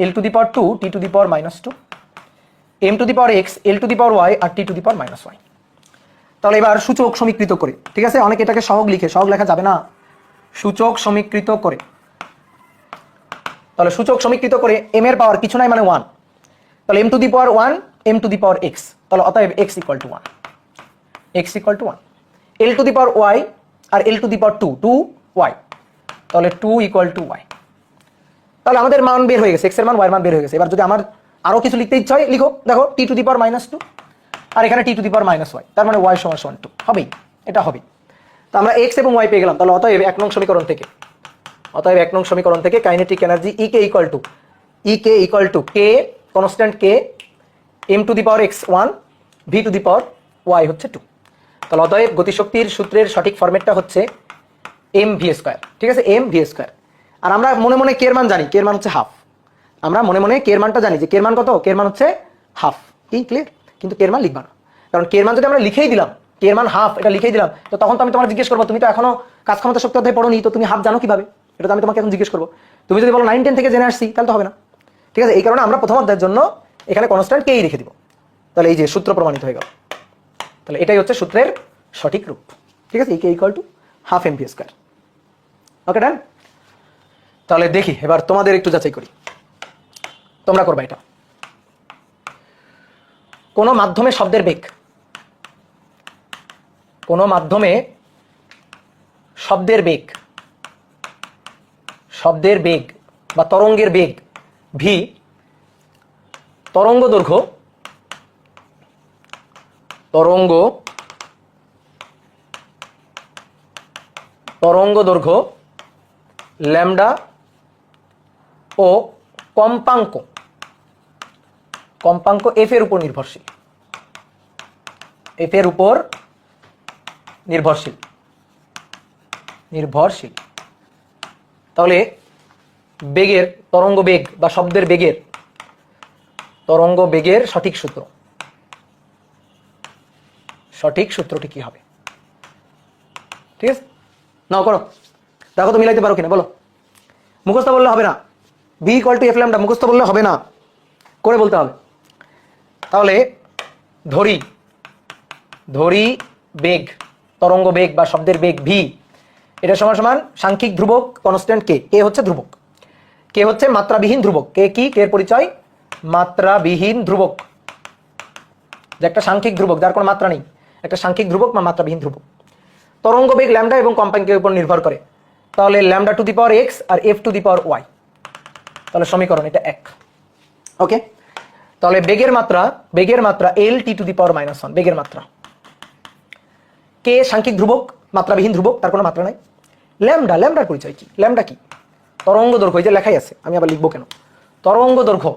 L to the power 2 T to the power -2, M to the power X L to the power Y আর T to the power -y। তাহলে এবার সূচক সমীকৃত করে, ঠিক আছে, অনেকে এটাকে সহগ লিখে, সহগ লেখা যাবে না, সূচক সমীকৃত করে। তাহলে সূচক সমীকৃত করে এম এর পাওয়ার কিছু নাই মানে 1, তাহলে M to the power 1 M to the power X, তাহলে অতএব X equal to 1, X equal to 1। L to the power Y আর L to the power 2 Y, তাহলে 2 ইকুয়াল টু ওয়াই। তাহলে আমাদের মান বের হয়ে গেছে, এক্স এর মান ওয়াই এর মান বের হয়ে গেছে। এবার যদি আমার আরো কিছু লিখতে ইচ্ছা হয় লিখো, দেখো টি টু দি পাওয়ার -2 আর এখানে টি টু দি পাওয়ার -y, তার মানে ওয়াই সমান সমান 2 হবেই, এটা হবে। তো আমরা এক্স এবং ওয়াই পেয়ে গেলাম। তাহলে অতএব 1 নং সমীকরণ থেকে kinetic energy E K equal to K constant K M to the power X 1 V to the power Y হচ্ছে 2। তাহলে অতএব গতিশক্তির সূত্রের সঠিক ফরম্যাটটা হচ্ছে এম ভি স্কয়ার, ঠিক আছে, এম ভি স্কয়ার। আর আমরা মনে মনে কে এর মান জানি, কে এর মান হচ্ছে হাফ। আমরা মনে মনে কে এর মানটা জানি যে কে এর মান কত, কে এর মান হচ্ছে হাফ। কি ক্লিয়ার? কিন্তু কে এর মান লিখবা না, কারণ কে এর মান যদি আমরা লিখেই দিলাম, কে এর মান হাফ এটা লিখেই দিলাম, তো তখন তো আমি তোমার জিজ্ঞেস করবো তুমি তো এখনো কাজ ক্ষমতা শক্তি অধ্যায় পড়োনি, তো তুমি হাফ জানো কিভাবে, এটা তো আমি তোমাকে এখন জিজ্ঞেস করবো। তুমি যদি বলো 9-10 থেকে জেনে আসছি তাহলে তো হবে না, ঠিক আছে। এই কারণে আমরা প্রথম অধ্যায়ের জন্য এখানে কনস্ট্যান্ট কেই রেখে দিব। তাহলে এই যে সূত্র প্রমাণিত হয়ে গেল। তাহলে এটাই হচ্ছে সূত্রের সঠিক রূপ, ঠিক আছে, E K equal to half M V square. Okay done. তাহলে দেখি এবার তোমাদের একটু যাচাই করি, তোমরা করবা এটা। কোন মাধ্যমে শব্দের বেগ, কোন মাধ্যমে শব্দের বেগ বা তরঙ্গের বেগ ভি, তরঙ্গ দৈর্ঘ্য ল্যামডা ও কম্পাঙ্ক এফ এর উপর নির্ভরশীল। তাহলে বেগের, তরঙ্গ বেগ বা শব্দের বেগের, তরঙ্গ বেগের সঠিক সূত্রটি কি হবে? ঠিক আছে, নাও করো, দেখো তো মিলাইতে পারো কিনা, বলো। মুখস্থ বললে হবে না, B equal to F lambda মুখস্থ বললে হবে না, করে বলতে হবে। তাহলে ধরি বেগ, তরঙ্গ বেগ বা শব্দের বেগ ভি, এটা সমান সমান সাংখ্যিক ধ্রুবক কনস্ট্যান্ট কে, কে হচ্ছে ধ্রুবক, কে হচ্ছে মাত্রাবিহীন ধ্রুবক। কে কি, কে এর পরিচয় মাত্রাবিহীন ধ্রুবক, যে একটা সাংখ্যিক ধ্রুবক যার কোনো মাত্রা নেই, একটা সাংখ্যিক ধ্রুবক বা মাত্রাবিহীন ধ্রুবক। তরঙ্গ বেগ ল্যামডা এবং কম্পাঙ্কের উপর নির্ভর করে, তাহলে lambda to the power X আর F to the power Y, তাহলে সমীকরণ এটা 1। ওকে, তাহলে বেগের মাত্রা এল টি টু দি পাওয়ার -1, বেগের মাত্রা। কে সাংখ্যিক ধ্রুবক, মাত্রাবিহীন ধ্রুবক, তার কোনো মাত্রা নাই। ল্যামডার পরিচয় কি, ল্যামডা কি, তরঙ্গ দৈর্ঘ্য, এই যে লেখাই আছে, আমি আবার লিখবো কেন, তরঙ্গ দৈর্ঘ্য,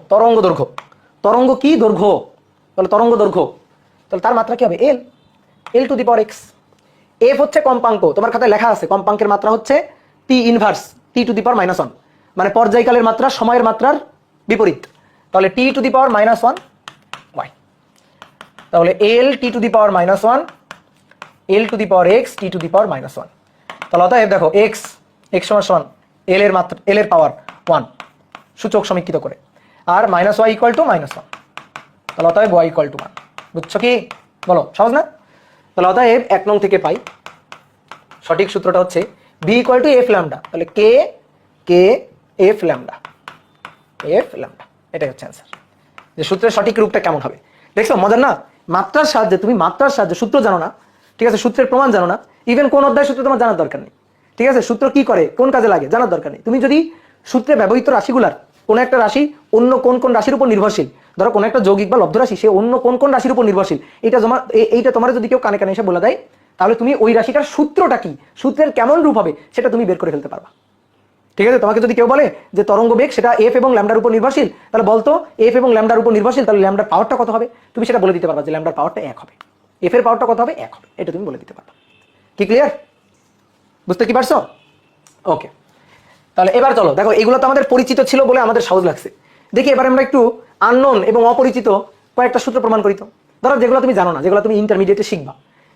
তরঙ্গ কি দৈর্ঘ্য, তাহলে তরঙ্গ দৈর্ঘ্য, তাহলে তার মাত্রা কি হবে L to the power X. F হচ্ছে কম্পাঙ্ক, তোমার খাতায় লেখা আছে কম্পাঙ্কের মাত্রা হচ্ছে টি inverse T to the power -1, মানে পর্যায়কালের মাত্রা সময়ের মাত্রার বিপরীত, তাহলে টি টু দি পাওয়ার -1 ওয়াই। তাহলে L T to the power -1 L to the power X T to the power -1। তাহলে অতএব দেখো এক্স সমান এল এর মাত্রা, এল এর পাওয়ার 1 সূচক সমীকৃত করে, আর -y ইকুয়াল টু -1, তাহলে অতএব y ইকুয়াল টু 1। বুঝছো কি, বলো, সহজ না? তাহলে অতএব 1 নং থেকে পাই সঠিক সূত্রটা হচ্ছে b equal to F lambda, তাহলে কে এফ ল্যামডা, এটাই হচ্ছে অ্যান্সার। যে সূত্রের সঠিক রূপটা কেমন হবে দেখছো, মজার না? মাত্রার সাহায্যে, তুমি মাত্রার সাহায্যে সূত্র জানো না, ঠিক আছে, সূত্রের প্রমাণ জানো না, ইভেন কোন অধ্যায় সূত্র তোমার জানার দরকার নেই, ঠিক আছে, সূত্র কি করে কোন কাজে লাগে জানার দরকার নেই। তুমি যদি সূত্রে ব্যবহৃত রাশিগুলার কোন একটা রাশি অন্য কোন রাশির উপর নির্ভরশীল, ধরো কোন একটা যৌগিক বা লব্ধ রাশি সে অন্য কোন রাশির উপর নির্ভরশীল, এইটা তোমার যদি কেউ কানে এসে বলে দেয়, তাহলে তুমি ওই রাশিটার সূত্রটা কি, সূত্রের কেমন রূপ হবে সেটা তুমি বের করে ফেলতে পারবা। ঠিক আছে, তোমাকে যদি কেউ বলে যে তরঙ্গ বেগ সেটা এফ এবং ল্যামডার উপর নির্ভরশীল, তাহলে বলতো এফ এবং ল্যামডার উপর নির্ভরশীল, তাহলে ল্যামডার পাওয়ারটা কত হবে? তুমি সেটা বলে দিতে পারবা যে ল্যামডার পাওয়ারটা 1 হবে, এফ এর পাওয়ারটা কত হবে? 1 হবে, এটা তুমি বলে দিতে পারবা। কি ক্লিয়ার? বুঝতে কি পারছো? ওকে, তাহলে এবার চলো দেখো, এগুলো তো আমাদের পরিচিত ছিল বলে আমাদের সহজ লাগছে। দেখি এবার আমরা একটু আননোন এবং অপরিচিত কয়েকটা সূত্র প্রমাণ করি। তো ধরো যেগুলো তুমি জানো না, যেগুলো তুমি ইন্টারমিডিয়েটে শিখবা,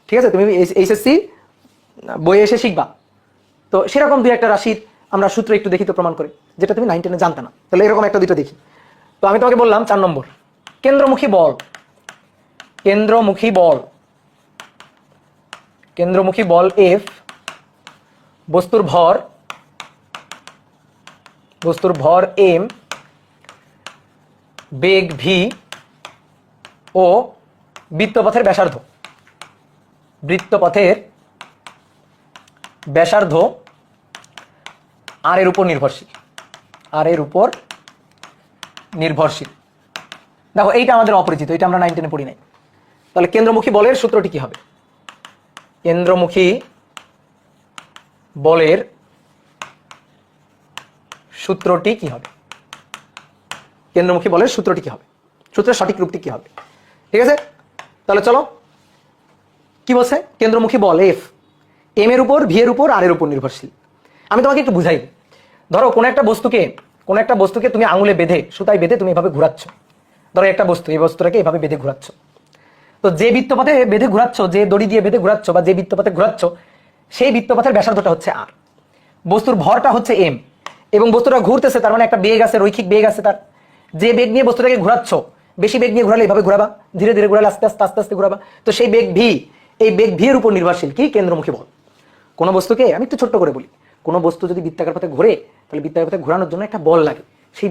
ঠিক আছে, তুমি এইচএসসি বইয়ে এসে শিখবা, তো সেরকম দুই একটা রাশির আমরা সূত্র একটু দেখি তো প্রমাণ করে, যেটা তুমি 9-10-এ জানতে না। তাহলে এরকম একটা দুইটা দেখি। তো আমি তোমাকে বললাম 4 নম্বর, কেন্দ্রমুখী বল। কেন্দ্রমুখী বল, কেন্দ্রমুখী বল এফ, বস্তুর ভর এম, বেগ ভি ও বৃত্তপথের ব্যাসার্ধ আর এর উপর নির্ভরশীল। দেখো এইটা আমাদের অপরিচিত, এটা আমরা 9-10-এ পড়ি নাই। তাহলে কেন্দ্রমুখী বলের সূত্রটি কি হবে? কেন্দ্রমুখী বলের সূত্রটি কি হবে? কেন্দ্রমুখী বলের সূত্রটি কি হবে? সূত্রের সঠিক রূপটি কি হবে? ঠিক আছে, তাহলে চলো কি বলছে? কেন্দ্রমুখী বল এফ এম এর উপর, ভি এর উপর, আর এর উপর নির্ভরশীল। আমি তোমাকে একটু বুঝাই। ধরো কোন একটা বস্তুকে তুমি আঙুলে বেঁধে, সুতায় বেঁধে তুমি এভাবে ঘোরাচ্ছ। ধরো একটা বস্তু, এই বস্তুটাকে এভাবে বেঁধে ঘোরাচ্ছ। তো যে বৃত্তপথে বেঁধে ঘোরাচ্ছ, যে দড়ি দিয়ে বেঁধে ঘোরাচ্ছ বা যে বৃত্তপথে ঘোরাচ্ছ, সেই বৃত্তপথের ব্যাসার্ধটা হচ্ছে আর, বস্তুর ভরটা হচ্ছে এম, এবং বস্তুটা ঘুরতেছে, তার মানে একটা বেগ আছে, রৈখিক বেগ আছে তার। যে বেগ নিয়ে বস্তুটাকে ঘোরাচ্ছ, বেশি বেগ নিয়ে ঘোরালে এভাবে ঘোরাবা, ধীরে ধীরে ঘোরালে আস্তে আস্তে আস্তে আস্তে ঘোরাবা। তো সেই বেগ ভি, এই বেগ ভি এর উপর নির্ভরশীল কি? কেন্দ্রমুখী বল। কোনো বস্তুকে আমি একটু ছোট্ট করে বলি, কোনো বস্তু যদি বৃত্তাকার পথে ঘোরে, তাহলে বৃত্তাকার পথে ঘোরানোর জন্য একটা বল লাগে, সেই